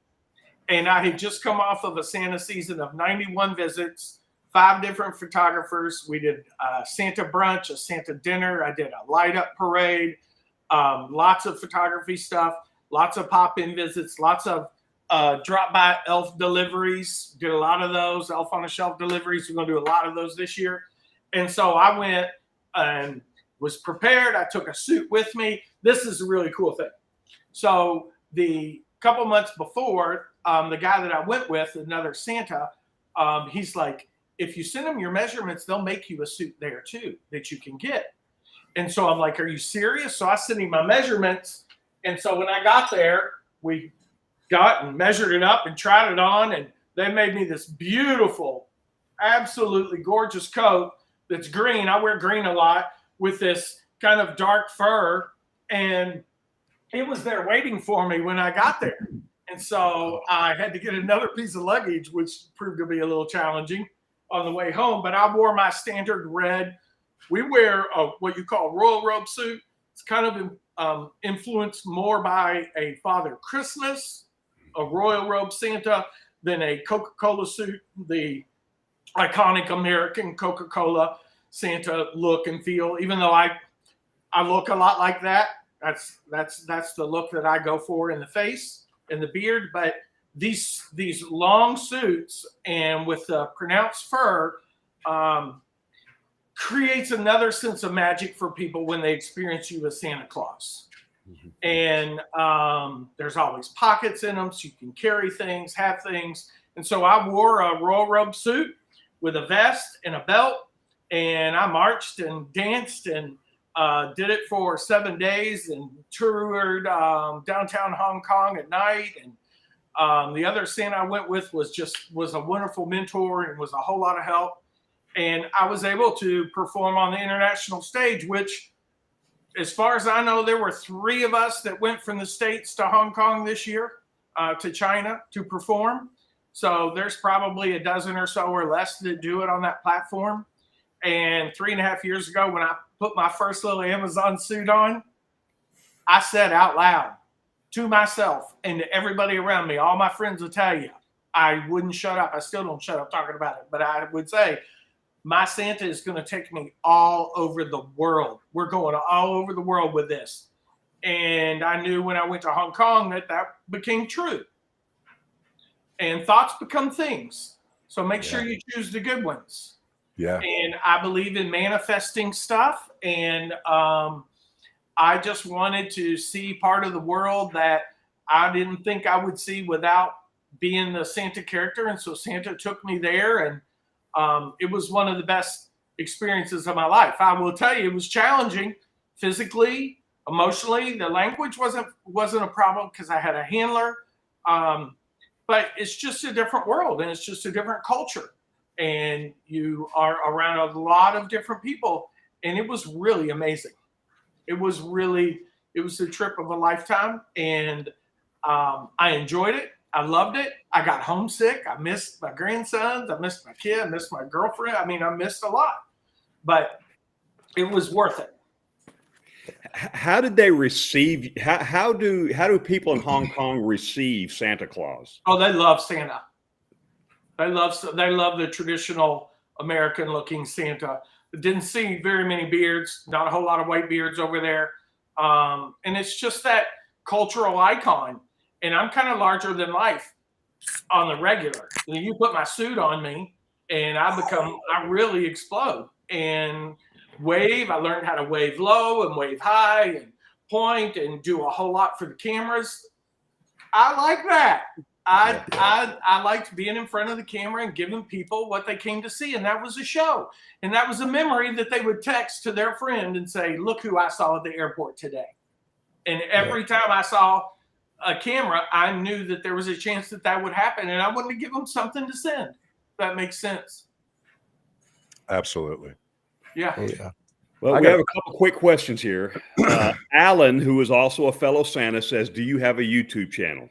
And I had just come off of a Santa season of 91 visits, 5 different photographers. We did a Santa brunch, a Santa dinner. I did a light-up parade, lots of photography stuff, lots of pop-in visits, lots of drop-by elf deliveries. Did a lot of those, elf on a shelf deliveries. We're going to do a lot of those this year. And so I went and was prepared. I took a suit with me. This is a really cool thing. So the couple months before, the guy that I went with, another Santa, he's like, if you send them your measurements, they'll make you a suit there too that you can get. And so I'm like, are you serious? So I sent him my measurements. And so when I got there, we got and measured it up and tried it on. And they made me this beautiful, absolutely gorgeous coat that's green. I wear green a lot with this kind of dark fur. And it was there waiting for me when I got there. And so I had to get another piece of luggage, which proved to be a little challenging on the way home. But I wore my standard red. We wear what you call royal robe suit. It's kind of influenced more by a Father Christmas, a royal robe Santa, than a Coca-Cola suit, the iconic American Coca-Cola Santa look and feel. Even though I look a lot like that, that's the look that I go for in the face and the beard. But these long suits and with the pronounced fur creates another sense of magic for people when they experience you as Santa Claus. And there's always pockets in them so you can carry things, have things. And so I wore a royal robe suit with a vest and a belt, and I marched and danced and did it for 7 days and toured downtown Hong Kong at night. And the other Santa I went with was a wonderful mentor and was a whole lot of help. And I was able to perform on the international stage, which, as far as I know, there were 3 of us that went from the States to Hong Kong this year, to China to perform. So there's probably a dozen or so or less that do it on that platform. And 3.5 years ago, when I put my first little Amazon suit on, I said out loud to myself and to everybody around me, all my friends will tell you, I wouldn't shut up. I still don't shut up talking about it, but I would say, my Santa is going to take me all over the world. We're going all over the world with this. And I knew when I went to Hong Kong that became true. And thoughts become things. So make sure you choose the good ones. Yeah. And I believe in manifesting stuff. And I just wanted to see part of the world that I didn't think I would see without being the Santa character. And so Santa took me there, and it was one of the best experiences of my life. I will tell you, it was challenging physically, emotionally. The language wasn't a problem because I had a handler. But it's just a different world, and it's just a different culture. And you are around a lot of different people. And it was really amazing. It was a trip of a lifetime. And I enjoyed it. I loved it. I got homesick. I missed my grandsons. I missed my kid. I missed my girlfriend. I mean, I missed a lot, but it was worth it. How did they receive? How do people in Hong Kong receive Santa Claus? Oh, they love Santa. They love the traditional American-looking Santa. Didn't see very many beards. Not a whole lot of white beards over there, and it's just that cultural icon. And I'm kind of larger than life on the regular. You put my suit on me, and I really explode and wave. I learned how to wave low and wave high and point and do a whole lot for the cameras. I like that. I liked being in front of the camera and giving people what they came to see. And that was a show. And that was a memory that they would text to their friend and say, look who I saw at the airport today. And every time I saw a camera, I knew that there was a chance that would happen, and I wanted to give them something to send. If that makes sense. Absolutely. Yeah. Oh, yeah. Well, we have a couple quick questions here. Alan, who is also a fellow Santa, says, do you have a YouTube channel?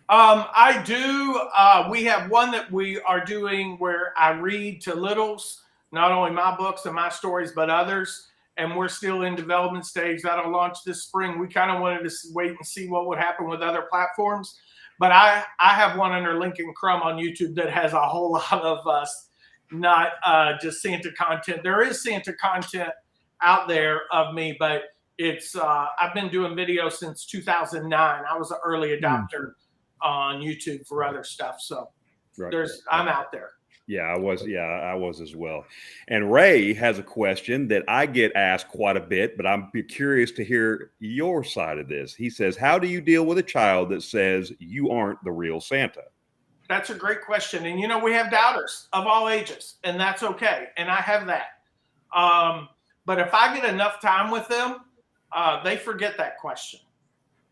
I do. We have one that we are doing where I read to littles, not only my books and my stories, but others. And we're still in development stage. That'll launch this spring. We kind of wanted to wait and see what would happen with other platforms. But I have one under Lincoln Crum on YouTube that has a whole lot of us, not just Santa content. There is Santa content out there of me, but it's I've been doing videos since 2009. I was an early adopter on YouTube for other stuff. So I'm out there. Yeah, I was as well. And Ray has a question that I get asked quite a bit, but I'm curious to hear your side of this. He says, how do you deal with a child that says you aren't the real Santa? That's a great question. And, we have doubters of all ages, and that's okay. And I have that. But if I get enough time with them, they forget that question,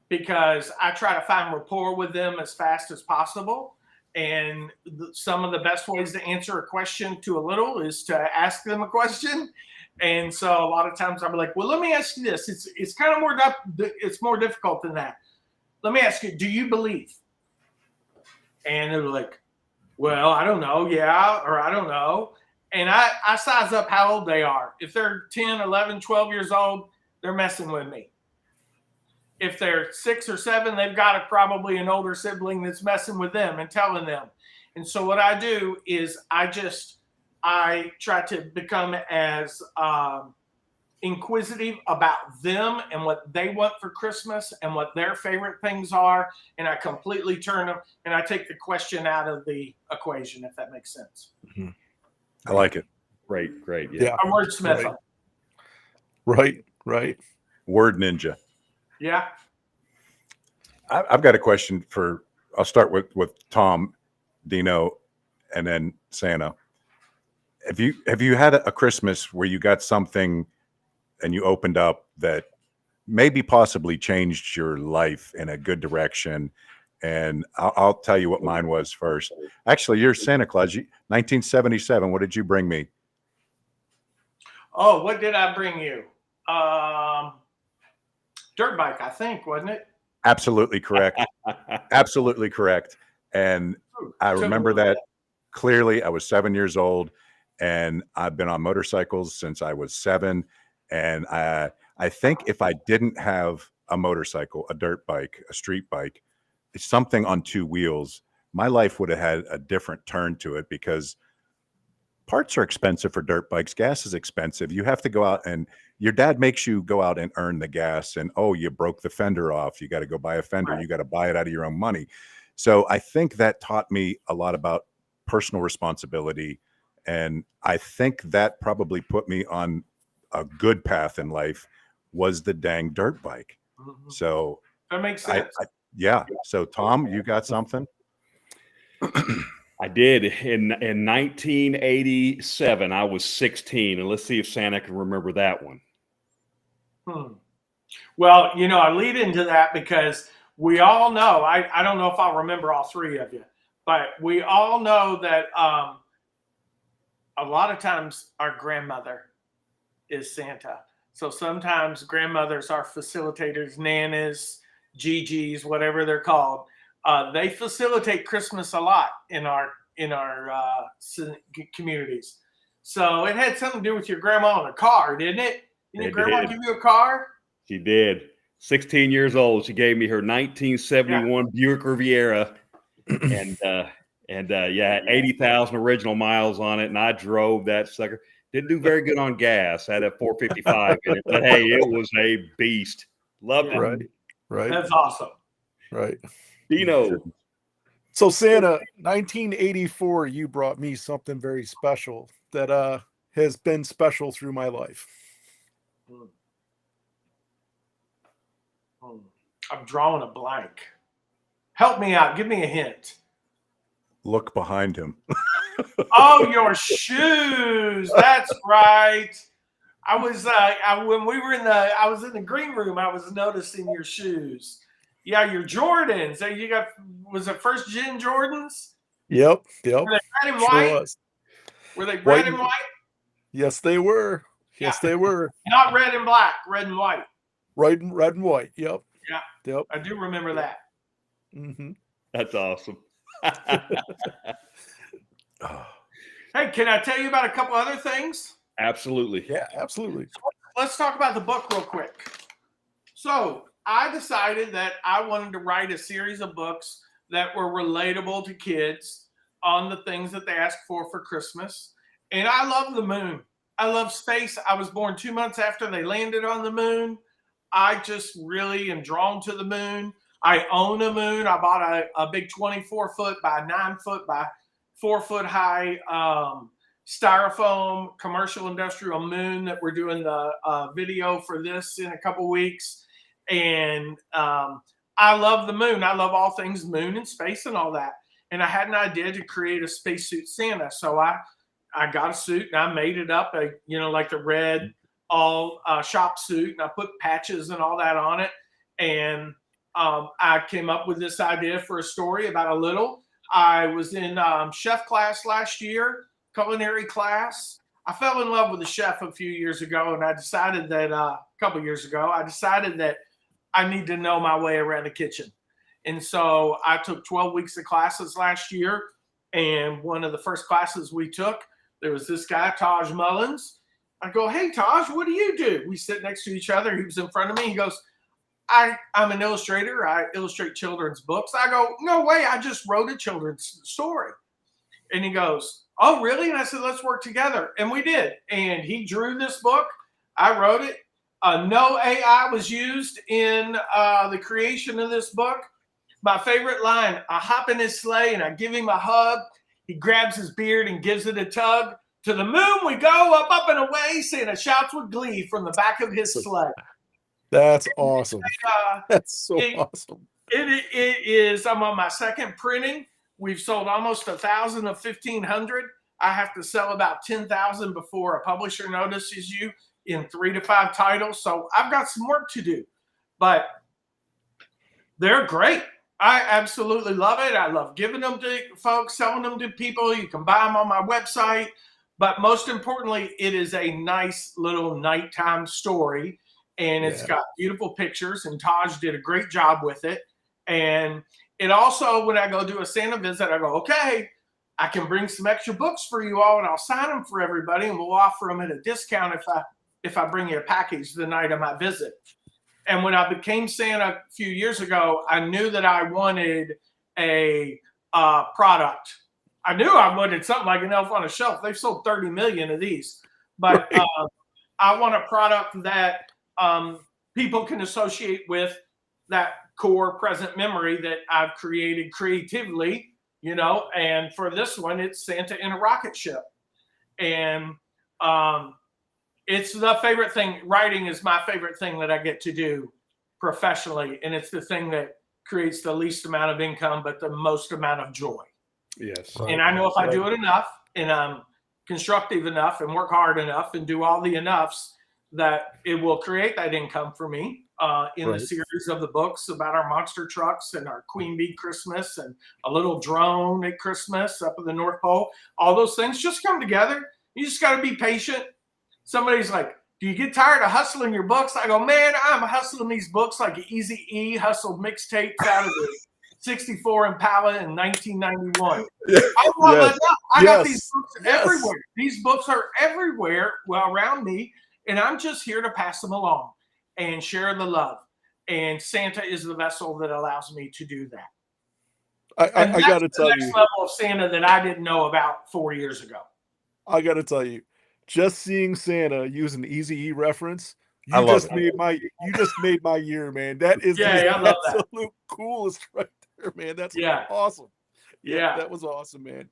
because I try to find rapport with them as fast as possible. And some of the best ways to answer a question to a little is to ask them a question. And so a lot of times I'm like, well, let me ask you this. It's kind of more difficult than that. Let me ask you, do you believe? And they're like, well, I don't know. Yeah. Or I don't know. And I size up how old they are. If they're 10, 11, 12 years old, they're messing with me. If they're 6 or 7, they've got probably an older sibling that's messing with them and telling them. And so what I do is I try to become as inquisitive about them and what they want for Christmas and what their favorite things are. And I completely turn them and I take the question out of the equation, if that makes sense. Mm-hmm. I like it. Great. Yeah. I wordsmith them. Right. Word ninja. Yeah. I've got a question I'll start with Tom, Dino, and then Santa. Have you had a Christmas where you got something and you opened up that maybe possibly changed your life in a good direction? And I'll tell you what mine was first. Actually, you're Santa Claus. 1977. What did you bring me? Oh, what did I bring you? Dirt bike, I think, wasn't it? Absolutely correct. Absolutely correct. And I remember that clearly. I was 7 years old, and I've been on motorcycles since I was 7. And I think if I didn't have a motorcycle, a dirt bike, a street bike, something on 2 wheels, my life would have had a different turn to it, because parts are expensive for dirt bikes. Gas is expensive. You have to go out, and your dad makes you go out and earn the gas. And, oh, you broke the fender off. You got to go buy a fender. Right. You got to buy it out of your own money. So I think that taught me a lot about personal responsibility. And I think that probably put me on a good path in life, was the dang dirt bike. Mm-hmm. So that makes sense. Yeah. So Tom, you got something? I did. In 1987, I was 16. And let's see if Santa can remember that one. Well, I lead into that because we all know, I don't know if I'll remember all 3 of you, but we all know that a lot of times our grandmother is Santa. So sometimes grandmothers are facilitators, nanas, GGs, whatever they're called. They facilitate Christmas a lot in our communities. So it had something to do with your grandma in a car, didn't it? Didn't your grandma give you a car? She did. 16 years old. She gave me her 1971 Buick Riviera, and 80,000 original miles on it, and I drove that sucker. Didn't do very good on gas. Had a 455 in it, but hey, it was a beast. Loved it. Right. That's awesome. Right. Dino. So Santa, 1984, you brought me something very special that has been special through my life. I'm drawing a blank. Help me out. Give me a hint. Look behind him. Oh, your shoes. That's right. I was when we were I was in the green room, I was noticing your shoes. Yeah, your Jordans. You got, was it first gen Jordans? Yep. Were they red and white? Were they red and white? Yes, they were. Yes, they were. Not red and black, red and white. Red and white. Yep. Yeah. Yep. I do remember that. Mm-hmm. That's awesome. Hey, can I tell you about a couple other things? Absolutely. Yeah, absolutely. Let's talk about the book real quick. So I decided that I wanted to write a series of books that were relatable to kids on the things that they ask for Christmas. And I love the moon. I love space. I was born 2 months after they landed on the moon. I just really am drawn to the moon. I own a moon. I bought a big 24-foot by 9-foot by 4-foot high styrofoam commercial industrial moon that we're doing the video for this in a couple weeks. And I love the moon. I love all things moon and space and all that. And I had an idea to create a spacesuit Santa. So I got a suit and I made it up, like the red all shop suit, and I put patches and all that on it. And I came up with this idea for a story about a little. I was in chef class last year, culinary class. I fell in love with a chef a few years ago, and I decided that a couple years ago, I decided that I need to know my way around the kitchen. And so I took 12 weeks of classes last year. And one of the first classes we took, there was this guy, Taj Mullins. I go, hey, Taj, what do you do? We sit next to each other. He was in front of me. He goes, I'm an illustrator. I illustrate children's books. I go, no way. I just wrote a children's story. And he goes, oh, really? And I said, let's work together. And we did. And he drew this book. I wrote it. No AI was used in the creation of this book. My favorite line, I hop in his sleigh and I give him a hug. He grabs his beard and gives it a tug. To the moon we go, up and away, Santa shouts with glee from the back of his sleigh. That's awesome. That's so awesome. It is, I'm on my second printing. We've sold almost 1,000 of 1,500. I have to sell about 10,000 before a publisher notices you in 3 to 5 titles. So I've got some work to do, but they're great. I absolutely love it. I love giving them to folks, selling them to people. You can buy them on my website. But most importantly, it is a nice little nighttime story. And it's got beautiful pictures. And Taj did a great job with it. And it also, when I go do a Santa visit, I go, okay, I can bring some extra books for you all and I'll sign them for everybody. And we'll offer them at a discount if I bring you a package the night of my visit. And when I became Santa a few years ago, I knew that I wanted a product. I knew I wanted something like an elf on a shelf. They've sold 30 million of these. But I want a product that people can associate with that core present memory that I've created creatively, you know. And for this one, it's Santa in a rocket ship. And it's the favorite thing. Writing is my favorite thing that I get to do professionally. And it's the thing that creates the least amount of income, but the most amount of joy. Yes. And I know if I do it enough and I'm constructive enough and work hard enough and do all the enoughs, that it will create that income for me in the series of the books about our monster trucks and our Queen Bee Christmas and a little drone at Christmas up at the North Pole. All those things just come together. You just got to be patient. Somebody's like, do you get tired of hustling your books? I go, man, I'm hustling these books like Eazy-E hustled mixtapes out of the 64 Impala in 1991. I got these books everywhere. These books are everywhere, around me, and I'm just here to pass them along and share the love. And Santa is the vessel that allows me to do that. I got to tell you, next level of Santa that I didn't know about 4 years ago. I got to tell you, just seeing Santa use an Eazy-E reference, you just made my year, man. That is the absolute coolest right there, man. That's awesome. Yeah, that was awesome, man.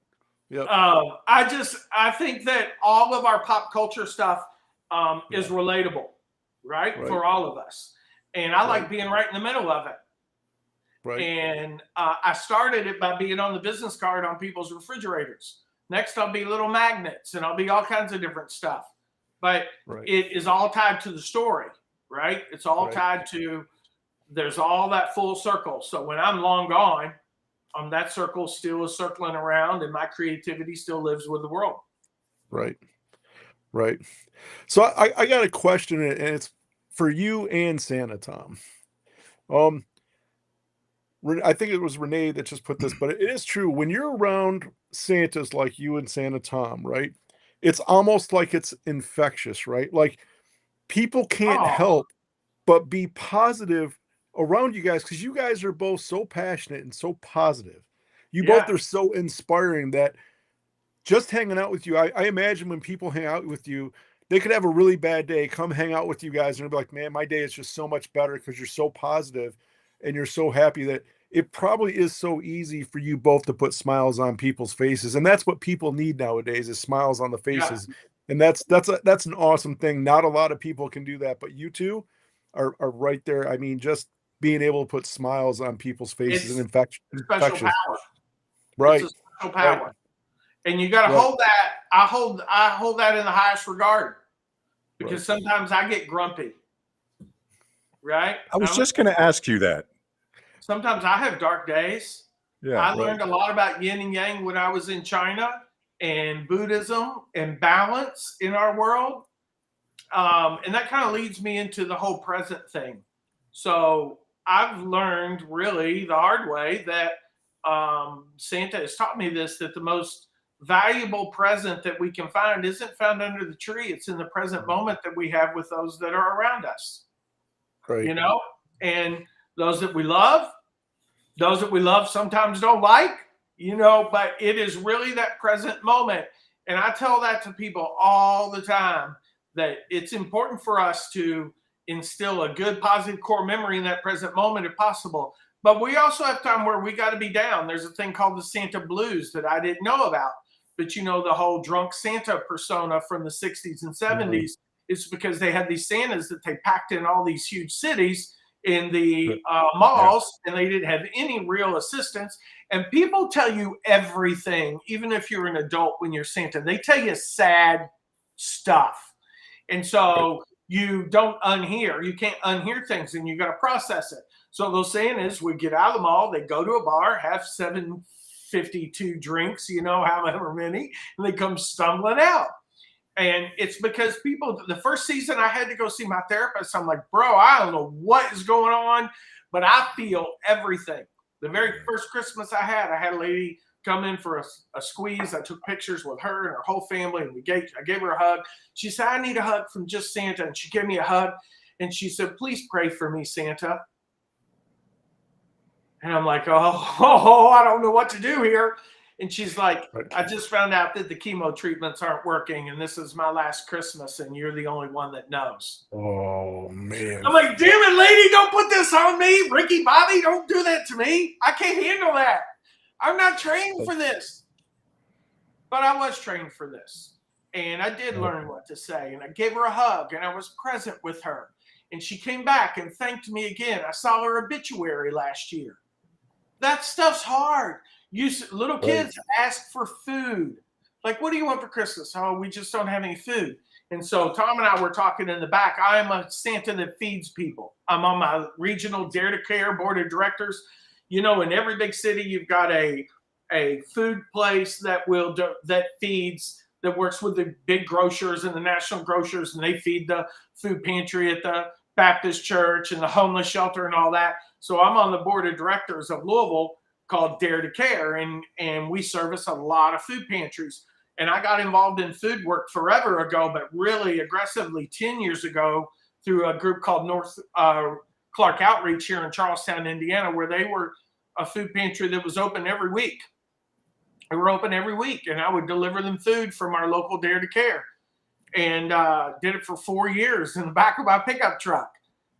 Yep. I think that all of our pop culture stuff is relatable, right? For all of us. And I like being right in the middle of it. Right. And I started it by being on the business card on people's refrigerators. Next, I'll be little magnets and I'll be all kinds of different stuff. But it is all tied to the story, right? It's all tied to, there's all that full circle. So when I'm long gone, that circle still is circling around and my creativity still lives with the world. Right. Right. So I got a question, and it's for you and Santa, Tom. I think it was Renee that just put this, but it is true. When you're around Santas like you and Santa Tom, right? It's almost like it's infectious, right? Like people can't help but be positive around you guys because you guys are both so passionate and so positive. You both are so inspiring that just hanging out with you, I imagine when people hang out with you, they could have a really bad day, come hang out with you guys, and be like, man, my day is just so much better because you're so positive and you're so happy that it probably is so easy for you both to put smiles on people's faces. And that's what people need nowadays is smiles on the faces. Yeah. And that's an awesome thing. Not a lot of people can do that, but you two are right there. I mean, just being able to put smiles on people's faces and infectious. Special power. Right. It's a special power. Right. And you got to hold that. I hold that in the highest regard. because sometimes I get grumpy, right? I was just going to ask you that. Sometimes I have dark days. Yeah, I learned a lot about yin and yang when I was in China and Buddhism and balance in our world. And that kind of leads me into the whole present thing. So I've learned really the hard way that Santa has taught me this, that the most valuable present that we can find isn't found under the tree. It's in the present moment that we have with those that are around us. Right. You know, and those that we love sometimes don't like, you know, but it is really that present moment. And I tell that to people all the time, that it's important for us to instill a good, positive core memory in that present moment if possible. But we also have time where we got to be down. There's a thing called the Santa blues that I didn't know about. But, you know, the whole drunk Santa persona from the 60s and 70s, it's because they had these Santas that they packed in all these huge cities in the malls, and they didn't have any real assistance. And people tell you everything, even if you're an adult when you're Santa. They tell you sad stuff. And so you don't unhear. You can't unhear things, and you got to process it. So those Santas would get out of the mall, they go to a bar, have 752 drinks, you know, however many, and they come stumbling out. And it's because people, the first season I had to go see my therapist, I'm like, bro, I don't know what is going on, but I feel everything. The very first Christmas I had a lady come in for a squeeze. I took pictures with her and her whole family, and I gave her a hug. She said, I need a hug from just Santa. And she gave me a hug, and she said, please pray for me, Santa. And I'm like, oh, I don't know what to do here. And she's like, I just found out that the chemo treatments aren't working, and this is my last Christmas, and you're the only one that knows. Oh, man. I'm like, damn it, lady, don't put this on me. Ricky Bobby, don't do that to me. I can't handle that. I'm not trained for this. But I was trained for this. And I did learn what to say. And I gave her a hug, and I was present with her. And she came back and thanked me again. I saw her obituary last year. That stuff's hard. Little kids ask for food. Like, what do you want for Christmas? Oh, we just don't have any food. And so Tom and I were talking in the back. I am a Santa that feeds people. I'm on my regional Dare to Care board of directors. You know, in every big city, you've got a food place that feeds, that works with the big grocers and the national grocers, and they feed the food pantry at the Baptist church and the homeless shelter and all that. So I'm on the board of directors of Louisville called Dare to Care, and we service a lot of food pantries. And I got involved in food work forever ago, but really aggressively 10 years ago through a group called North Clark Outreach here in Charlestown, Indiana, where they were a food pantry that was open every week. They were open every week, and I would deliver them food from our local Dare to Care. And did it for 4 years in the back of my pickup truck,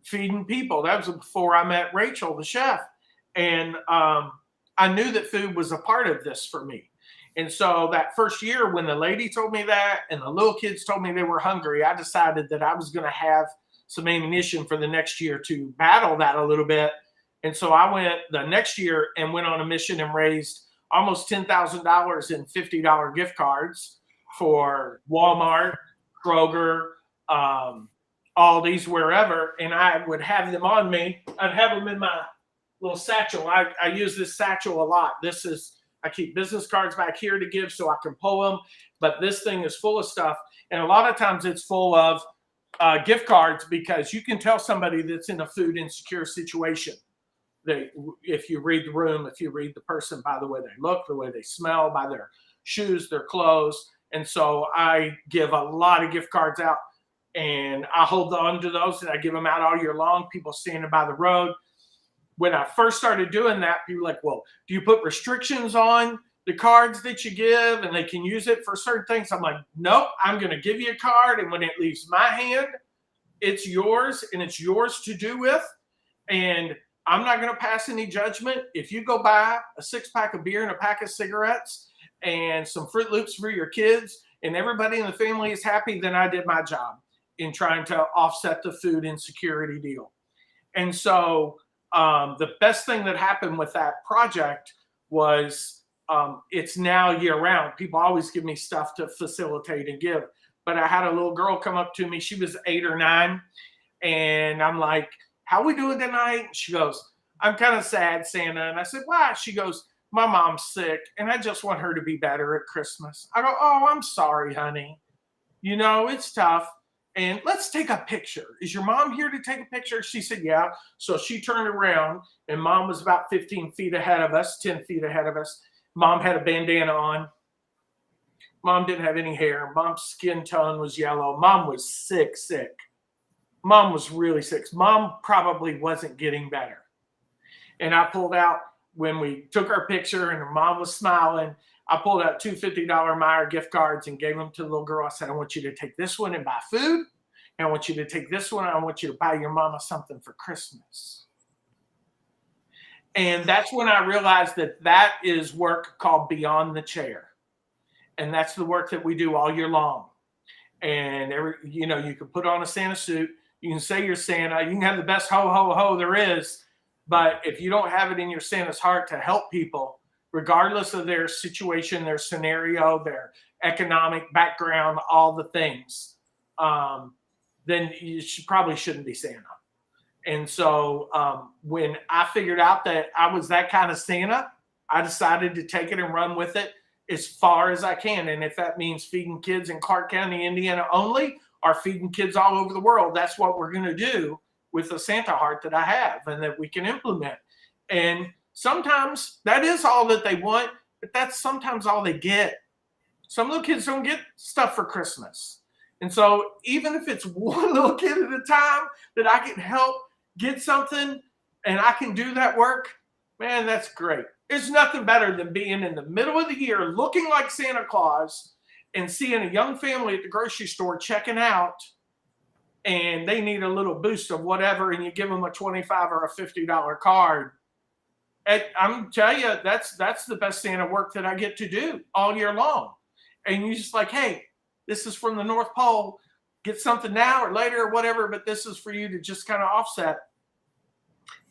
feeding people. That was before I met Rachel, the chef. And I knew that food was a part of this for me. And so that first year, when the lady told me that and the little kids told me they were hungry, I decided that I was going to have some ammunition for the next year to battle that a little bit. And so I went the next year and went on a mission and raised almost $10,000 in $50 gift cards for Walmart, Kroger, Aldi's, wherever. And I would have them on me. I'd have them in my little satchel. I use this satchel a lot. I keep business cards back here to give so I can pull them. But this thing is full of stuff. And a lot of times it's full of gift cards, because you can tell somebody that's in a food insecure situation. If you read the room, if you read the person by the way they look, the way they smell, by their shoes, their clothes. And so I give a lot of gift cards out, and I hold on to those, and I give them out all year long. People standing by the road. When I first started doing that, people were like, well, do you put restrictions on the cards that you give and they can use it for certain things? I'm like, nope, I'm going to give you a card, and when it leaves my hand, it's yours, and it's yours to do with. And I'm not going to pass any judgment. If you go buy a 6-pack of beer and a pack of cigarettes and some Fruit Loops for your kids, and everybody in the family is happy, then I did my job in trying to offset the food insecurity deal. And so the best thing that happened with that project was it's now year round. People always give me stuff to facilitate and give. but I had a little girl come up to me. She was 8 or 9. And I'm like, how we doing tonight? She goes, I'm kind of sad, Santa. And I said, why? She goes, my mom's sick, and I just want her to be better at Christmas. I go, oh, I'm sorry, honey. You know, it's tough. And let's take a picture. Is your mom here to take a picture? She said, yeah. So she turned around, and mom was about 15 feet ahead of us, 10 feet ahead of us. Mom had a bandana on. Mom didn't have any hair. Mom's skin tone was yellow. Mom was sick. Mom was really sick. Mom probably wasn't getting better. And I pulled out, when we took our picture and her mom was smiling, I pulled out 2 $50 Meijer gift cards and gave them to the little girl. I said, I want you to take this one and buy food. And I want you to take this one. And I want you to buy your mama something for Christmas. And that's when I realized that is work called Beyond the Chair. And that's the work that we do all year long. And you can put on a Santa suit. You can say you're Santa. You can have the best ho, ho, ho there is. But if you don't have it in your Santa's heart to help people, regardless of their situation, their scenario, their economic background, all the things, then you probably shouldn't be Santa. And so when I figured out that I was that kind of Santa, I decided to take it and run with it as far as I can. And if that means feeding kids in Clark County, Indiana only, or feeding kids all over the world, that's what we're going to do with the Santa heart that I have and that we can implement. And sometimes that is all that they want, but that's sometimes all they get. Some little kids don't get stuff for Christmas. And so even if it's one little kid at a time that I can help get something and I can do that work, man, that's great. There's nothing better than being in the middle of the year looking like Santa Claus and seeing a young family at the grocery store checking out and they need a little boost of whatever, and you give them a $25 or a $50 card. And I'm telling you, that's the best Santa work that I get to do all year long. And you're just like, hey, this is from the North Pole. Get something now or later or whatever, but this is for you to just kind of offset.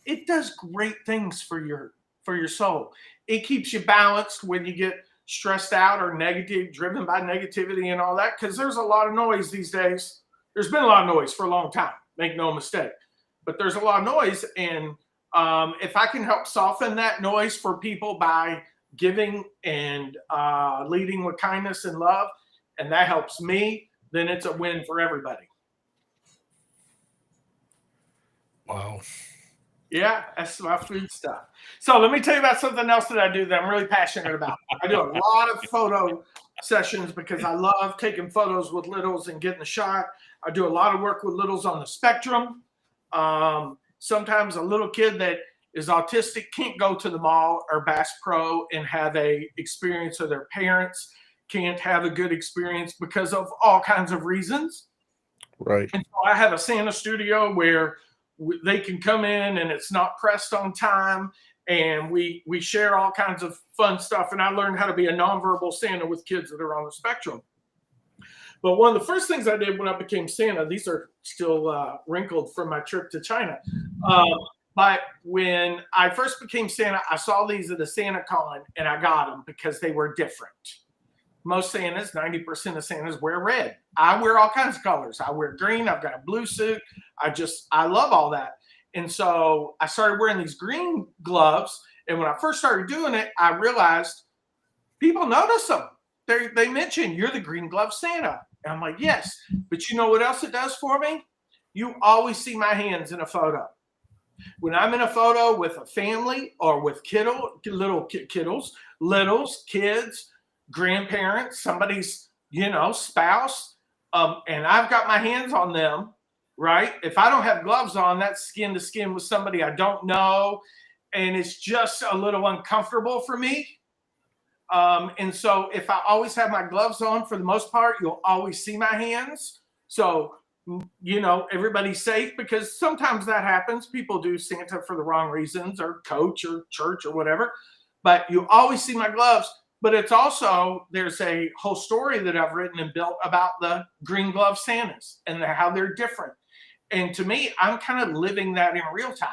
It does great things for your soul. It keeps you balanced when you get stressed out or negative, driven by negativity and all that, because there's a lot of noise these days. There's been a lot of noise for a long time, make no mistake. But there's a lot of noise, and if I can help soften that noise for people by giving and leading with kindness and love, and that helps me, then it's a win for everybody. Wow. Yeah, that's my food stuff. So let me tell you about something else that I do that I'm really passionate about. I do a lot of photo sessions because I love taking photos with littles and getting a shot. I do a lot of work with littles on the spectrum. Sometimes a little kid that is autistic can't go to the mall or Bass Pro and have a experience, or their parents can't have a good experience because of all kinds of reasons. Right. And so I have a Santa studio where they can come in and it's not pressed on time, and we share all kinds of fun stuff. And I learned how to be a nonverbal Santa with kids that are on the spectrum. But one of the first things I did when I became Santa, these are still wrinkled from my trip to China. But when I first became Santa, I saw these at a Santa con and I got them because they were different. Most Santas, 90% of Santas wear red. I wear all kinds of colors. I wear green. I've got a blue suit. I love all that. And so I started wearing these green gloves. And when I first started doing it, I realized people notice them. They mention, you're the green glove Santa. And I'm like, yes. But you know what else it does for me? You always see my hands in a photo. When I'm in a photo with a family or with littles, kids, grandparents, somebody's, spouse, and I've got my hands on them, right? If I don't have gloves on, that's skin to skin with somebody I don't know, and it's just a little uncomfortable for me. And so if I always have my gloves on, for the most part, you'll always see my hands. So, everybody's safe, because sometimes that happens. People do Santa for the wrong reasons, or coach or church or whatever, but you always see my gloves. But it's also, there's a whole story that I've written and built about the green glove Santas and how they're different. And to me, I'm kind of living that in real time.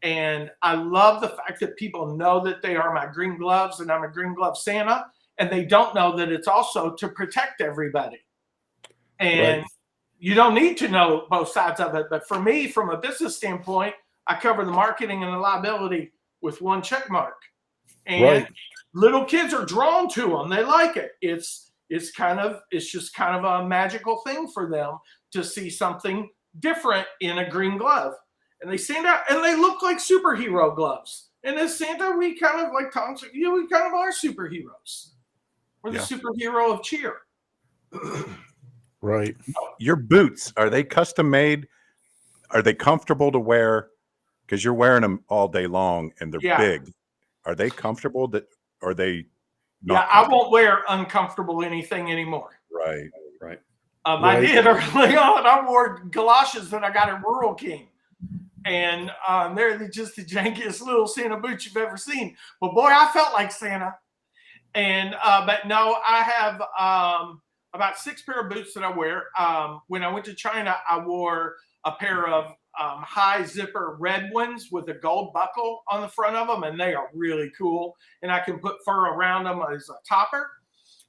And I love the fact that people know that they are my green gloves and I'm a green glove Santa, and they don't know that it's also to protect everybody. And you don't need to know both sides of it. But for me, from a business standpoint, I cover the marketing and the liability with one check mark. And little kids are drawn to them. They like it. It's just kind of a magical thing for them to see something different in a green glove. And they stand out and they look like superhero gloves. And as Santa, we kind of, like Tom said, we kind of are superheroes. We're the superhero of cheer. Right. Your boots, are they custom made? Are they comfortable to wear? Because you're wearing them all day long and they're big. Are they comfortable? Are they not? I won't wear uncomfortable anything anymore. Right. I did early on. I wore galoshes that I got at Rural King. And they're just the jankiest little Santa boots you've ever seen. But boy, I felt like Santa. And but no, I have about 6 pair of boots that I wear. When I went to China, I wore a pair of high zipper red ones with a gold buckle on the front of them, and they are really cool. And I can put fur around them as a topper.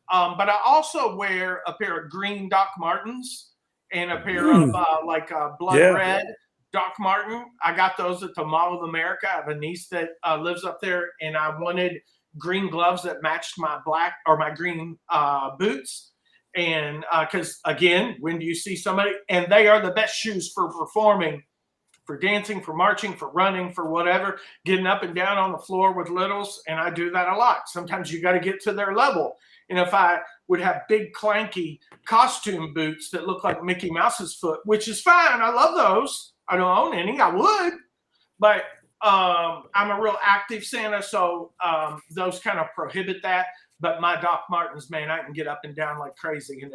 But I also wear a pair of green Doc Martens and a pair of blood red Doc Marten. I got those at the Mall of America. I have a niece that lives up there, and I wanted green gloves that matched my black or my green boots. And because again, when do you see somebody, and they are the best shoes for performing, for dancing, for marching, for running, for whatever, getting up and down on the floor with littles. And I do that a lot. Sometimes you got to get to their level. And if I would have big clanky costume boots that look like Mickey Mouse's foot, which is fine. I love those. I don't own any. I would, but I'm a real active Santa, so those kind of prohibit that. But my Doc Martens, man, I can get up and down like crazy. And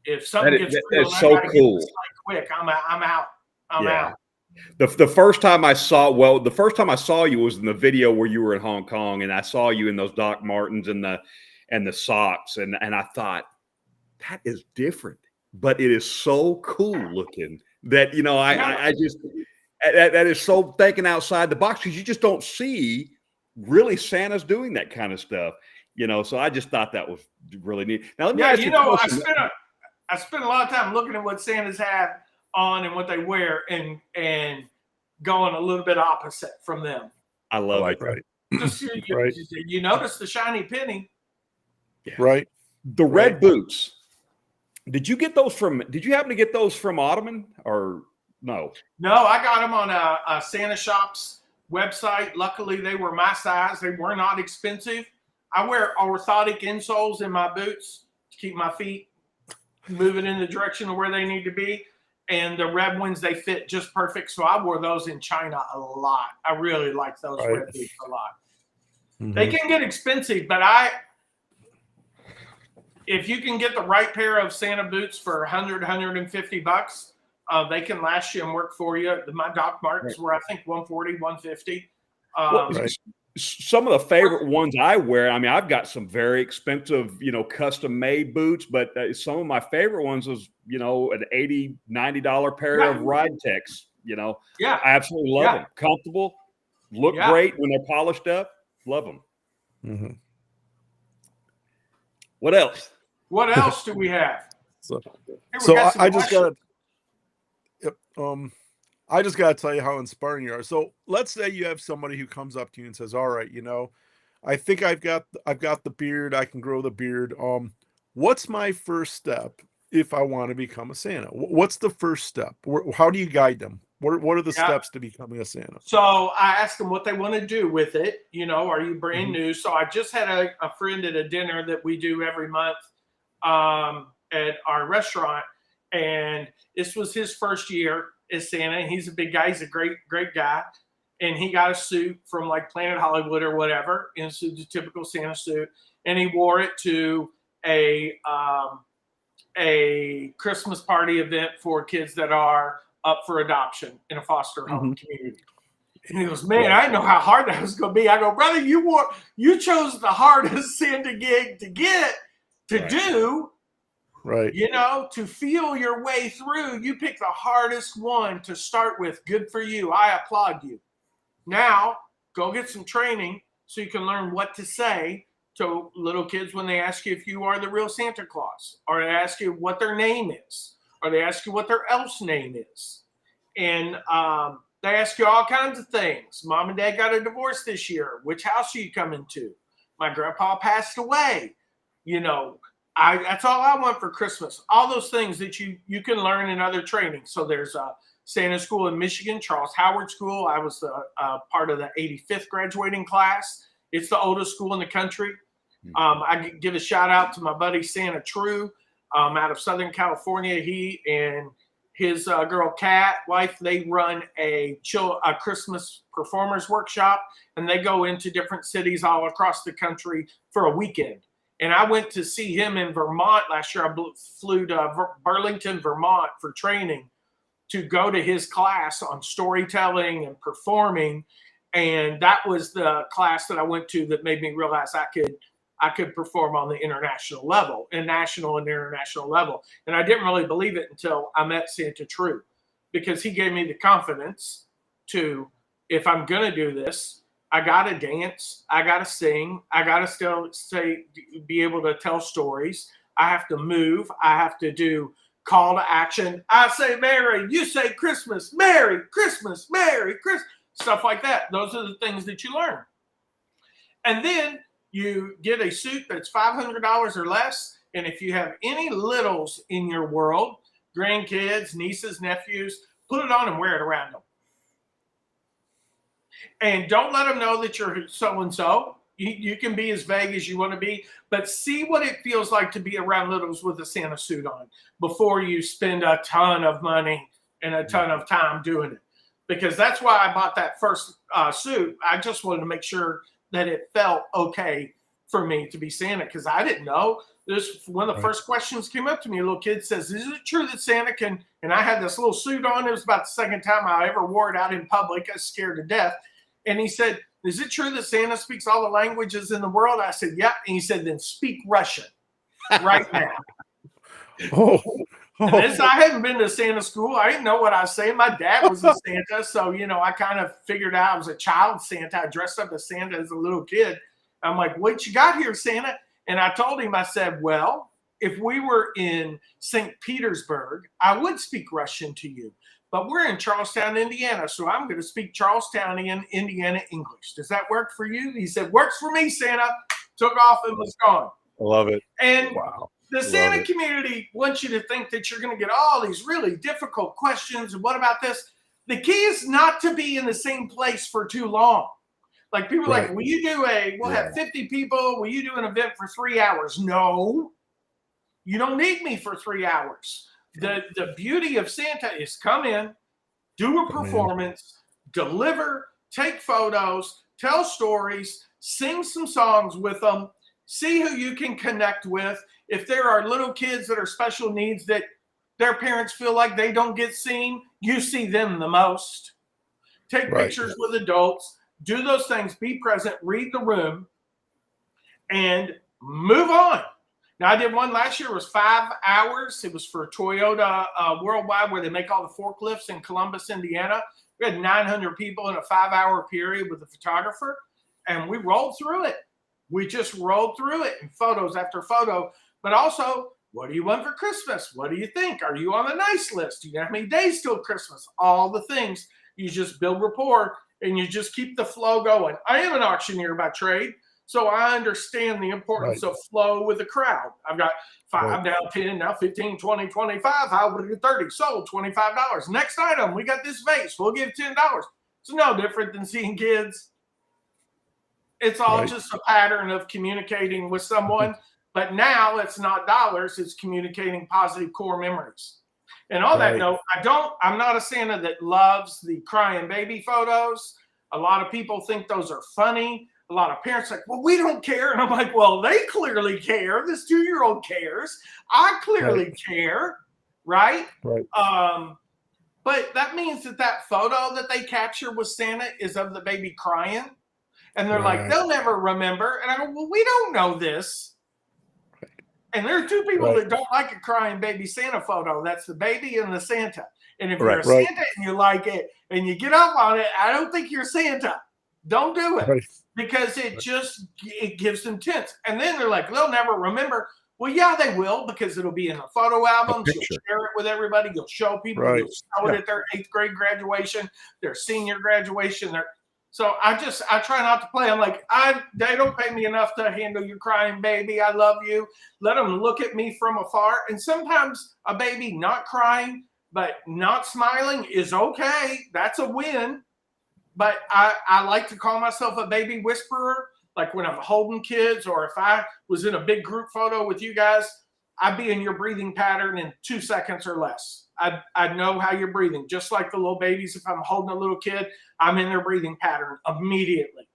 if something gets real, that's so cool. Quick, I'm out. I'm out. The first time I saw you was in the video where you were in Hong Kong, and I saw you in those Doc Martens and the socks, and I thought that is different, but it is so cool looking that I just that is so thinking outside the box, because you just don't see really Santas doing that kind of stuff, So I just thought that was really neat. Now let me ask you, I spent a lot of time looking at what Santas have on and what they wear, and going a little bit opposite from them. I love it. Right. You notice the shiny penny. Yeah. Right. The red boots. Did you happen to get those from Ottoman or no? No, I got them on a Santa Shop's website. Luckily, they were my size. They were not expensive. I wear orthotic insoles in my boots to keep my feet moving in the direction of where they need to be. And the red ones, they fit just perfect. So I wore those in China a lot. I really like those red boots a lot. Mm-hmm. They can get expensive, but if you can get the right pair of Santa boots for $100, $150, they can last you and work for you. My Doc Martens were, I think, $140, $150. Some of the favorite ones I wear, I've got some very expensive, custom made boots, but some of my favorite ones was, an $80, $90 pair of Ride Techs, I absolutely love them. Comfortable, look great when they're polished up. Love them. Mm-hmm. What else do we have? I just got to tell you how inspiring you are. So let's say you have somebody who comes up to you and says, all right, I think I've got the beard. I can grow the beard. What's my first step if I want to become a Santa? What's the first step? How do you guide them? What are the steps to becoming a Santa? So I asked them what they want to do with it. Are you brand new? So I just had a friend at a dinner that we do every month at our restaurant. And this was his first year as Santa. He's a big guy. He's a great, great guy. And he got a suit from like Planet Hollywood or whatever. And it's the typical Santa suit. And he wore it to a Christmas party event for kids that are up for adoption in a foster home community. And he goes, man, I didn't know how hard that was going to be. I go, brother, you chose the hardest Santa gig to get to do. Right. To feel your way through, you pick the hardest one to start with. Good for you. I applaud you. Now, go get some training so you can learn what to say to little kids when they ask you if you are the real Santa Claus, or they ask you what their name is, or they ask you what their elf's name is. And they ask you all kinds of things. Mom and Dad got a divorce this year. Which house are you coming to? My grandpa passed away. That's all I want for Christmas. All those things that you can learn in other training. So there's a Santa School in Michigan, Charles Howard School. I was part of the 85th graduating class. It's the oldest school in the country. I give a shout out to my buddy Santa True out of Southern California. He and his girl Kat, wife, they run a Christmas performers workshop, and they go into different cities all across the country for a weekend. And I went to see him in Vermont last year. I flew to Burlington, Vermont for training to go to his class on storytelling and performing. And that was the class that I went to that made me realize I could perform on the international level, and national and international level. And I didn't really believe it until I met Santa True, because he gave me the confidence to, if I'm going to do this, I got to dance, I got to sing, I got to still be able to tell stories. I have to move. I have to do call to action. I say Merry, you say Christmas, Merry Christmas, Merry Christmas, stuff like that. Those are the things that you learn. And then you get a suit that's $500 or less. And if you have any littles in your world, grandkids, nieces, nephews, put it on and wear it around them. And don't let them know that you're so-and-so. You can be as vague as you want to be, but see what it feels like to be around littles with a Santa suit on before you spend a ton of money and a ton of time doing it. Because that's why I bought that first suit. I just wanted to make sure that it felt okay for me to be Santa, because I didn't know. This one of the first questions came up to me. A little kid says, "Is it true that Santa can?" And I had this little suit on. It was about the second time I ever wore it out in public. I was scared to death. And he said, "Is it true that Santa speaks all the languages in the world?" I said, "Yep." And he said, "Then speak Russian right now." And this, I hadn't been to Santa school. I didn't know what I was saying. My dad was a Santa. So, I kind of figured out I was a child Santa. I dressed up as Santa as a little kid. I'm like, "What you got here, Santa?" And I told him, I said, "Well, if we were in St. Petersburg, I would speak Russian to you. But we're in Charlestown, Indiana, so I'm going to speak Charlestonian, Indiana English. Does that work for you?" He said, "Works for me, Santa." Took off and was gone. I love it. And wow. The Santa community wants you to think that you're going to get all these really difficult questions. And what about this? The key is not to be in the same place for too long. Like people are like, "Will you do we'll have 50 people. Will you do an event for 3 hours?" No, you don't need me for 3 hours. The beauty of Santa is come in, do a performance, deliver, take photos, tell stories, sing some songs with them, see who you can connect with. If there are little kids that are special needs that their parents feel like they don't get seen, you see them the most. Take pictures with adults, do those things, be present, read the room, and move on. Now, I did one last year. It was 5 hours. It was for Toyota Worldwide, where they make all the forklifts in Columbus, Indiana. We had 900 people in a 5-hour period with a photographer, and we rolled through it. We just rolled through it in photos after photo. But also, what do you want for Christmas? What do you think? Are you on the nice list? Do you know how many days till Christmas? All the things. You just build rapport, and you just keep the flow going. I am an auctioneer by trade, so I understand the importance of flow with the crowd. I've got 5, now 10, now 15, 20, 25. How would it 30? Sold $25. Next item, we got this vase. We'll give $10. It's no different than seeing kids. It's all just a pattern of communicating with someone. But now it's not dollars. It's communicating positive core memories. And on that note, I'm not a Santa that loves the crying baby photos. A lot of people think those are funny. A lot of parents are like, "Well, we don't care." And I'm like, "Well, they clearly care. This 2-year-old cares. I clearly care." Right. But that means that photo that they capture with Santa is of the baby crying. And they're like, "They'll never remember." And I go, "Well, we don't know this." And there are two people that don't like a crying baby Santa photo. That's the baby and the Santa. And if you're a Santa and you like it and you get up on it, I don't think you're Santa. Don't do it. Right. Because it gives them tense. And then they're like, they'll never remember. Well, yeah, they will, because it'll be in the photo albums. You'll share it with everybody. You'll show people. Right. You'll show it at their 8th grade graduation, their senior graduation. So I try not to play. I'm like, they don't pay me enough to handle your crying baby. I love you. Let them look at me from afar. And sometimes a baby not crying but not smiling is okay. That's a win. But I like to call myself a baby whisperer. Like when I'm holding kids, or if I was in a big group photo with you guys, I'd be in your breathing pattern in 2 seconds or less. I'd know how you're breathing. Just like the little babies, if I'm holding a little kid, I'm in their breathing pattern immediately.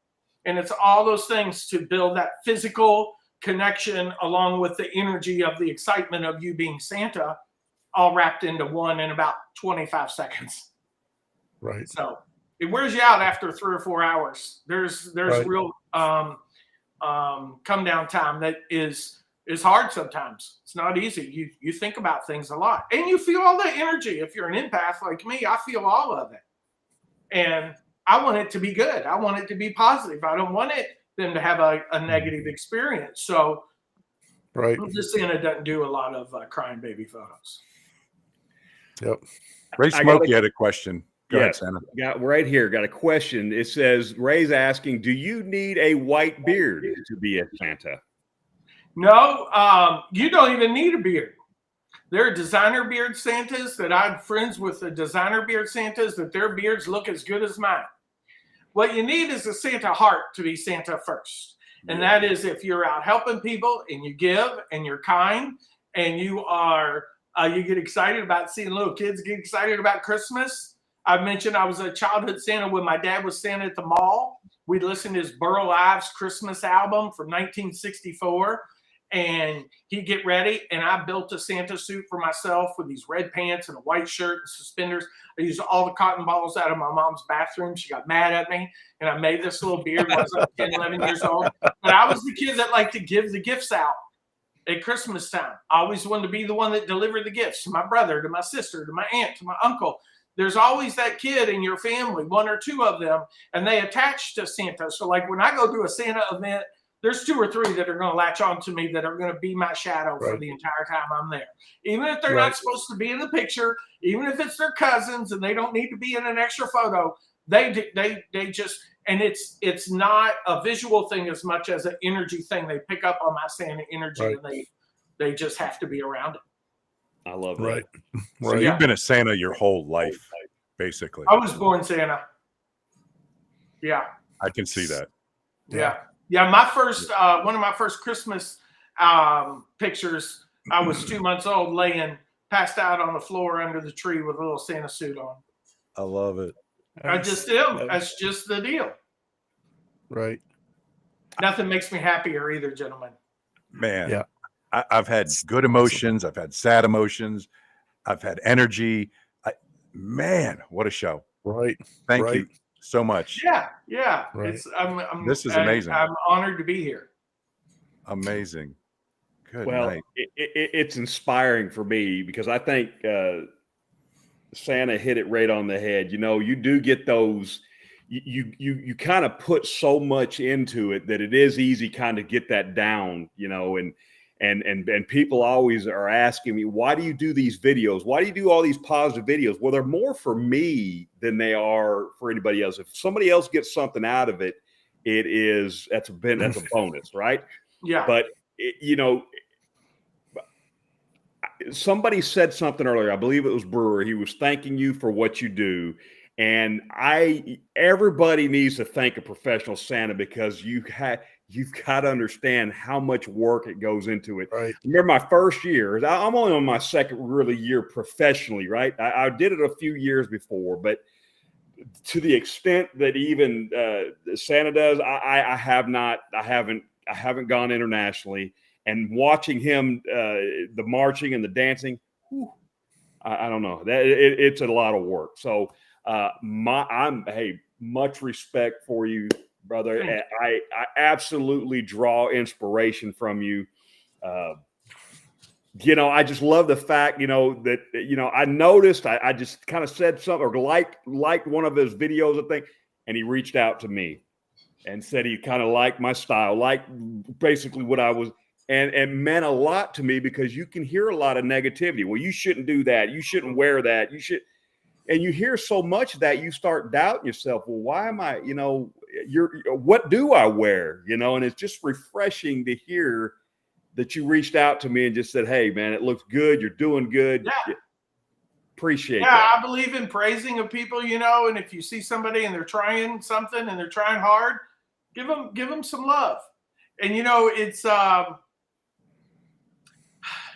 And it's all those things to build that physical connection along with the energy of the excitement of you being Santa, all wrapped into one in about 25 seconds. Right. So it wears you out after 3 or 4 hours. There's Right. real come down time that is hard sometimes. It's not easy. You think about things a lot, and you feel all the energy. If you're an empath like me, I feel all of it, and I want it to be good. I want it to be positive. I don't want them to have a negative experience. So, Right. the Santa doesn't do a lot of crying baby photos. Yep. Ray Smokey had a question. Go ahead, Santa. Got right here. Got a question. It says, Ray's asking, do you need a white beard to be a Santa? No, you don't even need a beard. There are designer beard Santas that I'm friends with, the designer beard Santas that their beards look as good as mine. What you need is a Santa heart to be Santa first. And that is if you're out helping people and you give and you're kind and you get excited about seeing little kids get excited about Christmas. I mentioned I was a childhood Santa when my dad was Santa at the mall. We'd listen to his Burl Ives Christmas album from 1964, and he'd get ready, and I built a Santa suit for myself with these red pants and a white shirt and suspenders. I used all the cotton balls out of my mom's bathroom. She got mad at me, and I made this little beard when I was like 10, 11 years old. But I was the kid that liked to give the gifts out at Christmas time. I always wanted to be the one that delivered the gifts to my brother, to my sister, to my aunt, to my uncle. There's always that kid in your family, 1 or 2 of them, and they attach to Santa. So like when I go to a Santa event, there's 2 or 3 that are going to latch on to me that are going to be my shadow for the entire time I'm there. Even if they're not supposed to be in the picture, even if it's their cousins and they don't need to be in an extra photo, they just, and it's not a visual thing as much as an energy thing. They pick up on my Santa energy and they just have to be around it. I love that. Right. So you've been a Santa your whole life, basically. I was born Santa. Yeah. I can see that. Yeah. My first, one of my first Christmas pictures, I was 2 months old, laying passed out on the floor under the tree with a little Santa suit on. I love it. I just am. That's just the deal. Right. Nothing makes me happier either, gentlemen. Man. Yeah. I've had good emotions. I've had sad emotions. I've had energy. Man, what a show. Right. Thank you so much. Yeah. Right. This is amazing. I'm honored to be here. Amazing. Good Well, night. it's inspiring for me because I think Santa hit it right on the head. You know, you do get those, you kind of put so much into it that it is easy kind of get that down, you know, and people always are asking me, why do you do these videos? Why do you do all these positive videos? Well, they're more for me than they are for anybody else. If somebody else gets something out of it, that's a bonus, right? Yeah. But you know, somebody said something earlier. I believe it was Brewer. He was thanking you for what you do. And everybody needs to thank a professional Santa because you've got to understand how much work it goes into it. Right. Remember my first year, I'm only on my second really year professionally, right? I did it a few years before, but to the extent that even Santa does, I haven't gone internationally. And watching him, the marching and the dancing, I don't know. It's a lot of work. So much respect for you, brother. And I absolutely draw inspiration from you. You know, I just love the fact, you know, that, you know, I noticed, I just kind of said something or liked one of his videos, I think, and he reached out to me. and said he kind of liked my style, liked basically what I was, and meant a lot to me, because you can hear a lot of negativity. Well, you shouldn't do that. You shouldn't wear that. You should. And you hear so much that you start doubting yourself. Well, why am I, what do I wear? And it's just refreshing to hear that you reached out to me and just said, hey, man, it looks good. You're doing good. Yeah. Appreciate that. Yeah, I believe in praising of people, and if you see somebody and they're trying something and they're trying hard, give them some love. And,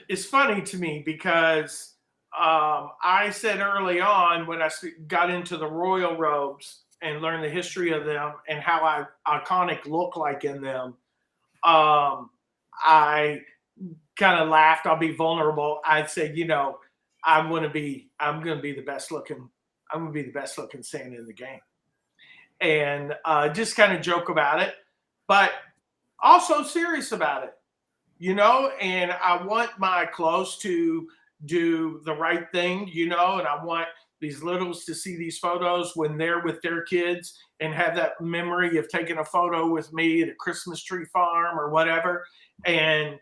it's funny to me because I said early on when I got into the royal robes and learned the history of them and how iconic look like in them, I kind of laughed. I'll be vulnerable. I said, I'm going to be the best looking. I'm going to be the best looking Santa in the game, and just kind of joke about it, but also serious about it, And I want my Claus to do the right thing, and I want these littles to see these photos when they're with their kids and have that memory of taking a photo with me at a Christmas tree farm or whatever. And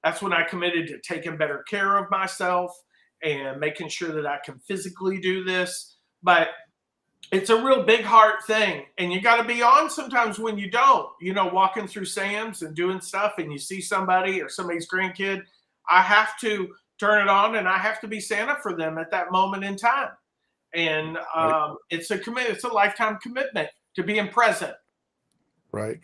that's when I committed to taking better care of myself and making sure that I can physically do this. But it's a real big heart thing. And you got to be on sometimes when you don't, walking through Sam's and doing stuff and you see somebody or somebody's grandkid, I have to turn it on and I have to be Santa for them at that moment in time. And it's a commitment. It's a lifetime commitment to being present. Right.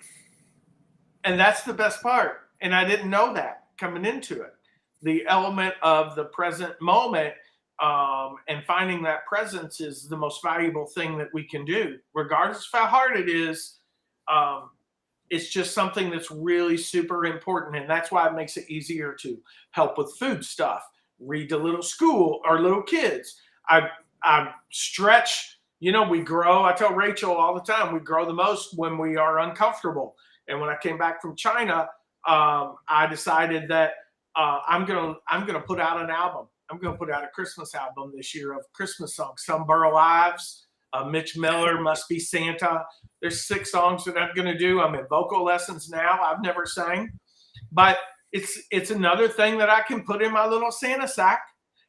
And that's the best part. And I didn't know that coming into it. The element of the present moment and finding that presence is the most valuable thing that we can do, regardless of how hard it is. It's just something that's really super important. And that's why it makes it easier to help with food stuff, read to little school or little kids. I stretch, we grow. I tell Rachel all the time, we grow the most when we are uncomfortable. And when I came back from China, I decided that I'm gonna put out an album. I'm gonna put out a Christmas album this year of Christmas songs. Some Burl Ives, Mitch Miller, Must Be Santa. There's 6 songs that I'm gonna do. I'm in vocal lessons now. I've never sang, but it's another thing that I can put in my little Santa sack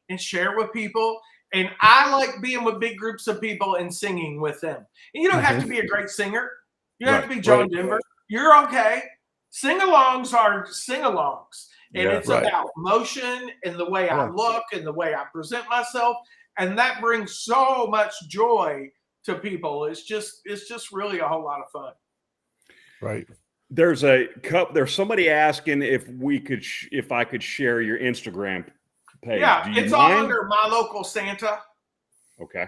and share with people. And I like being with big groups of people and singing with them. And you don't have to be a great singer. You don't have to be John Denver. You're okay. Sing-alongs are sing-alongs. And it's about motion and the way I look and the way I present myself. And that brings so much joy to people. It's just really a whole lot of fun. Right. There's somebody asking if I could share your Instagram page. Yeah, it's all under My Local Santa. Okay.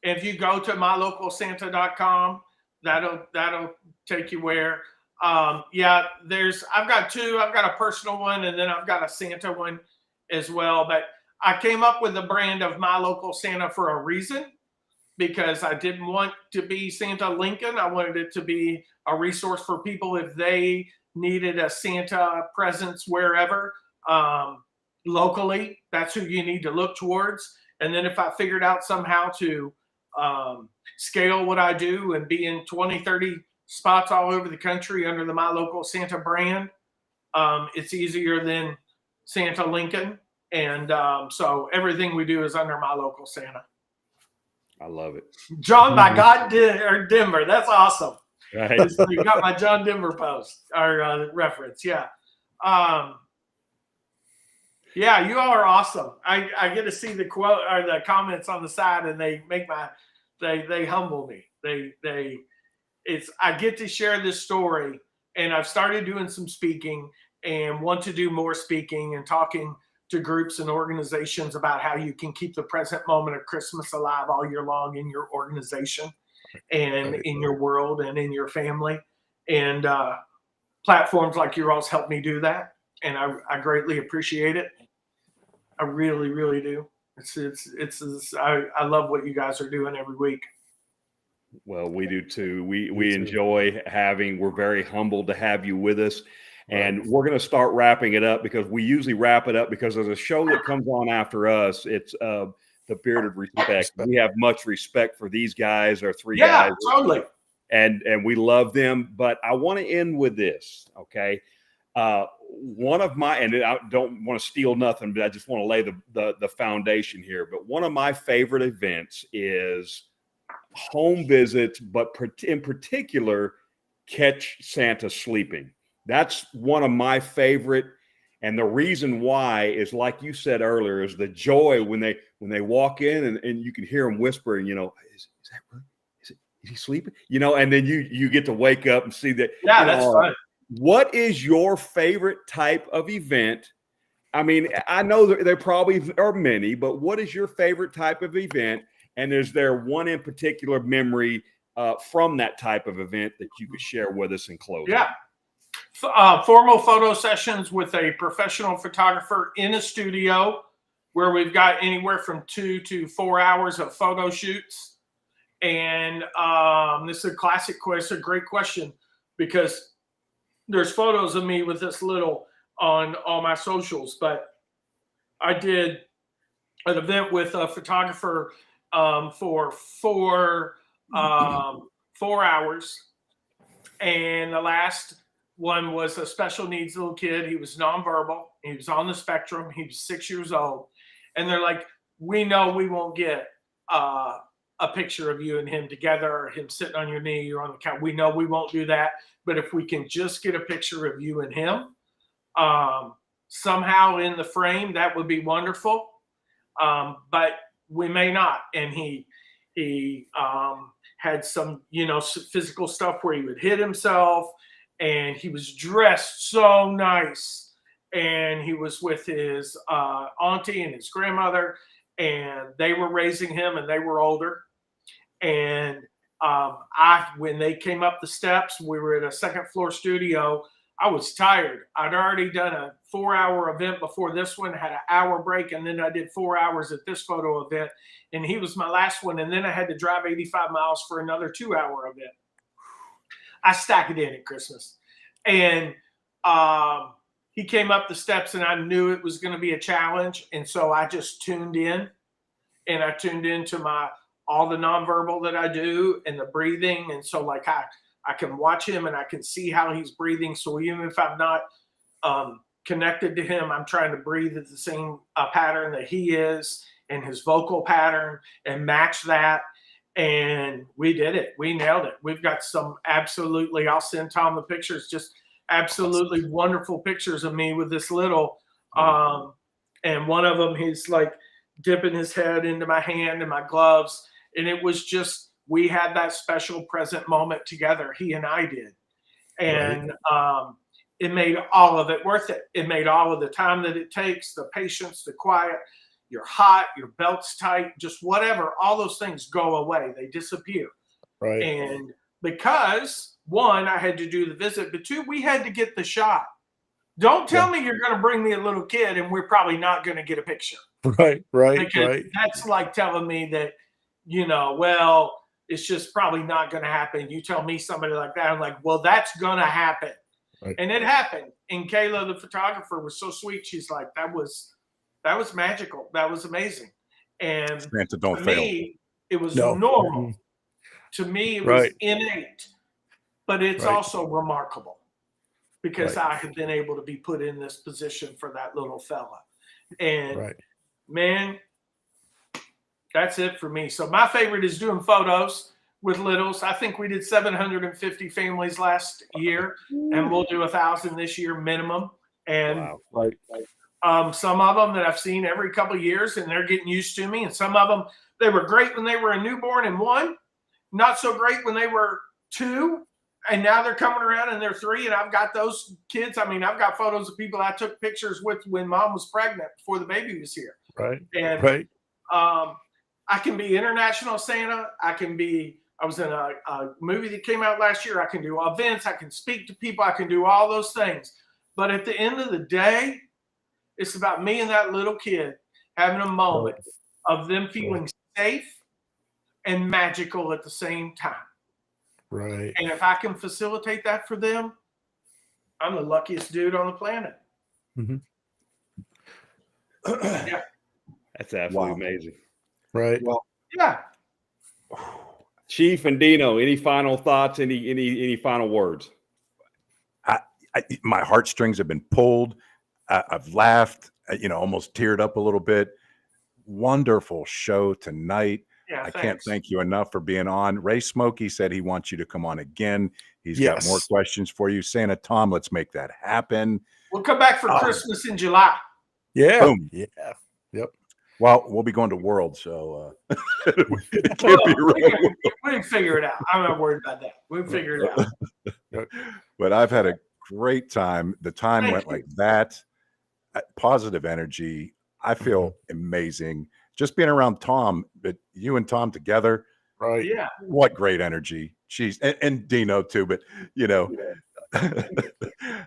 If you go to mylocalsanta.com, that'll take you where. I've got 2. I've got a personal one and then I've got a Santa one as well. But I came up with the brand of My Local Santa for a reason, because I didn't want to be Santa Lincoln. I wanted it to be a resource for people if they needed a Santa presence wherever. Locally, that's who you need to look towards. And then if I figured out somehow to scale what I do and be in 20, 30 spots all over the country under the My Local Santa brand, it's easier than Santa Lincoln. And so everything we do is under My Local Santa. I love it. John, my God, Denver. That's awesome. Right. So you got my John Denver post or reference. Yeah. Yeah, you all are awesome. I get to see the quote or the comments on the side, and they make they humble me. I get to share this story, and I've started doing some speaking and want to do more speaking and talking to groups and organizations about how you can keep the present moment of Christmas alive all year long in your organization and in your world and in your family. And platforms like yours help me do that. And I greatly appreciate it. I really, really do. I love what you guys are doing every week. Well, we do too. We enjoy we're very humbled to have you with us. And we're going to start wrapping it up, because we usually wrap it up because there's a show that comes on after us. It's the Bearded Respect. We have much respect for these guys, our 3 guys. Yeah, totally. and we love them. But I want to end with this, okay? One of my, and I don't want to steal nothing, but I just want to lay the foundation here. But one of my favorite events is home visits, but in particular, catch Santa sleeping. That's one of my favorite. And the reason why is, like you said earlier, is the joy when they walk in and you can hear them whispering, is that right? Is he sleeping? And then you get to wake up and see that. Yeah, that's fun. What is your favorite type of event? I mean, I know there probably are many, but what is your favorite type of event? And is there one in particular memory from that type of event that you could share with us in closing? Yeah. Formal photo sessions with a professional photographer in a studio where we've got anywhere from 2 to 4 hours of photo shoots. And this is a classic question, a great question, because there's photos of me with this little on all my socials. But I did an event with a photographer for 4 hours. And the last one was a special needs little kid. He was nonverbal. He was on the spectrum. He was 6 years old. And they're like, we know we won't get a picture of you and him together, or him sitting on your knee or on the couch. We know we won't do that. But if we can just get a picture of you and him somehow in the frame, that would be wonderful. But we may not. And he had some, physical stuff where he would hit himself. And he was dressed so nice, and he was with his auntie and his grandmother, and they were raising him, and they were older. And when they came up the steps, we were at a second floor studio. I was tired. I'd already done a 4-hour event before this one, had an hour break, and then I did 4 hours at this photo event, and he was my last one. And then I had to drive 85 miles for another 2-hour event. I stack it in at Christmas. And he came up the steps, and I knew it was going to be a challenge. And so I just tuned in, and I tuned into all the nonverbal that I do and the breathing. And so like I can watch him, and I can see how he's breathing. So even if I'm not connected to him, I'm trying to breathe at the same pattern that he is, and his vocal pattern, and match that. And we did it. We nailed it. We've got some absolutely, I'll send Tom the pictures, just absolutely wonderful pictures of me with this little. And one of them, he's like dipping his head into my hand and my gloves. And it was just, we had that special present moment together. He and I did. And it made all of it worth it. It made all of the time that it takes, the patience, the quiet. You're hot, your belt's tight, just whatever. All those things go away. They disappear. Right. And because, one, I had to do the visit, but two, we had to get the shot. Don't tell me you're going to bring me a little kid and we're probably not going to get a picture. Right. Because that's like telling me that, well, it's just probably not going to happen. You tell me somebody like that, I'm like, well, that's going to happen. Right. And it happened. And Kayla, the photographer, was so sweet. She's like, that was magical. That was amazing. And Santa don't to fail. me, it was normal. To me, it was innate, but it's also remarkable because I have been able to be put in this position for that little fella. And man, that's it for me. So my favorite is doing photos with littles. I think we did 750 families last year, and we'll do 1,000 this year minimum. And some of them that I've seen every couple of years, and they're getting used to me. And some of them, they were great when they were a newborn and 1, not so great when they were 2, and now they're coming around and they're 3. And I've got those kids. I mean, I've got photos of people I took pictures with when mom was pregnant before the baby was here. Right. And I can be international Santa. I was in a movie that came out last year. I can do events. I can speak to people. I can do all those things. But at the end of the day, it's about me and that little kid having a moment of them feeling safe and magical at the same time. Right. And if I can facilitate that for them, I'm the luckiest dude on the planet. Mm-hmm. That's absolutely amazing. Right. Well, Chief and Dino, any final thoughts? Any final words? My heartstrings have been pulled. I've laughed, almost teared up a little bit. Wonderful show tonight. Yeah, I can't thank you enough for being on. Ray Smokey said he wants you to come on again. He's got more questions for you. Santa Tom, let's make that happen. We'll come back for Christmas in July. Yeah. Boom. Yeah. Yep. Well, we'll be going to World, so it can't be wrong. We can figure it out. I'm not worried about that. We can figure it out. But I've had a great time. The time went like that. Positive energy. I feel amazing. Just being around Tom, but you and Tom together. Right. Yeah. What great energy. Jeez. And Dino too, but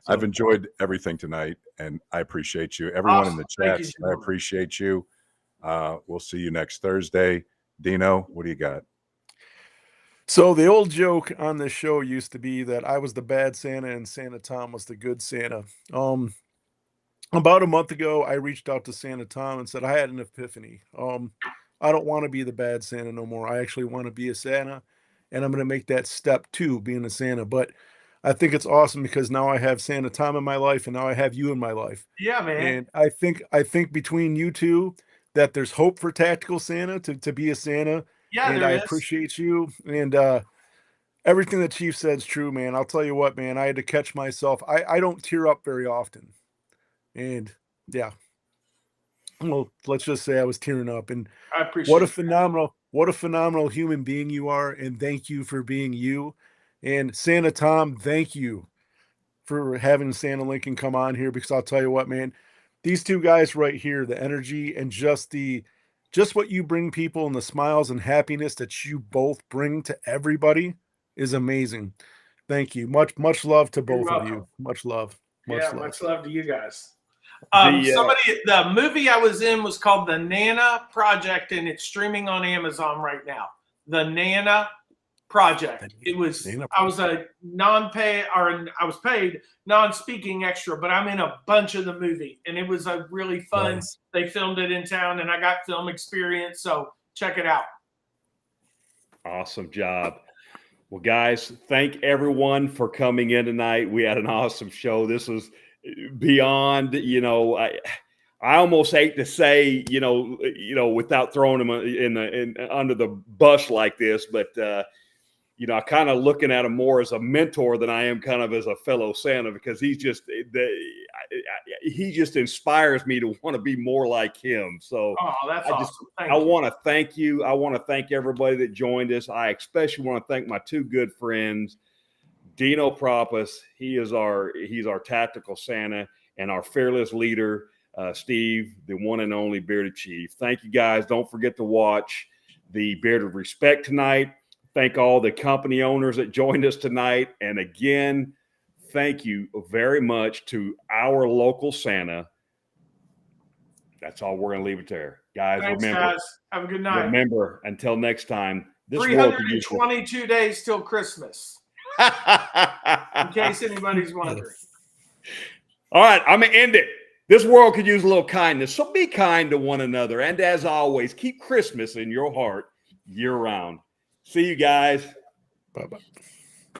I've enjoyed everything tonight, and I appreciate you. Everyone in the chats, I appreciate you. We'll see you next Thursday. Dino, what do you got? So the old joke on this show used to be that I was the bad Santa and Santa Tom was the good Santa. About a month ago, I reached out to Santa Tom and said I had an epiphany. I don't want to be the bad Santa no more. I actually want to be a Santa, and I'm going to make that step to being a Santa. But I think it's awesome because now I have Santa Tom in my life, and now I have you in my life. Yeah, man. And I think between you two that there's hope for Tactical Santa to be a Santa. Yeah, and I appreciate you. And everything that Chief said is true, man. I'll tell you what, man. I had to catch myself. I don't tear up very often. And yeah, well, let's just say I was tearing up. And I appreciate what a phenomenal human being you are. And thank you for being you. And Santa Tom, thank you for having Santa Lincoln come on here, because I'll tell you what, man, these two guys right here, the energy and just what you bring people and the smiles and happiness that you both bring to everybody is amazing. Thank you. Much love to both of you. Much love. Much love to you guys. The movie I was in was called The Nana Project, and it's streaming on Amazon right now. The Nana Project. It was I was a I was paid non-speaking extra, but I'm in a bunch of the movie, and it was a really fun. Nice. They filmed it in town, and I got film experience, so check it out. Awesome job. Well, guys, thank everyone for coming in tonight. We had an awesome show. This was beyond, I almost hate to say, without throwing them under the bus like this, but I kind of looking at him more as a mentor than I am kind of as a fellow Santa, because he just inspires me to want to be more like him. So that's awesome. I want to thank you. I want to thank everybody that joined us. I especially want to thank my two good friends, Dino Proppas. He's our tactical Santa, and our fearless leader, Steve, the one and only Bearded Chief. Thank you, guys. Don't forget to watch the Bearded Respect tonight. Thank all the company owners that joined us tonight. And again, thank you very much to our local Santa. That's all. We're going to leave it there. Guys, thanks, remember. Guys. Have a good night. Remember, until next time. 322 days till Christmas. In case anybody's wondering. All right, I'm going to end it. This world could use a little kindness, so be kind to one another. And as always, keep Christmas in your heart year-round. See you guys. Bye-bye.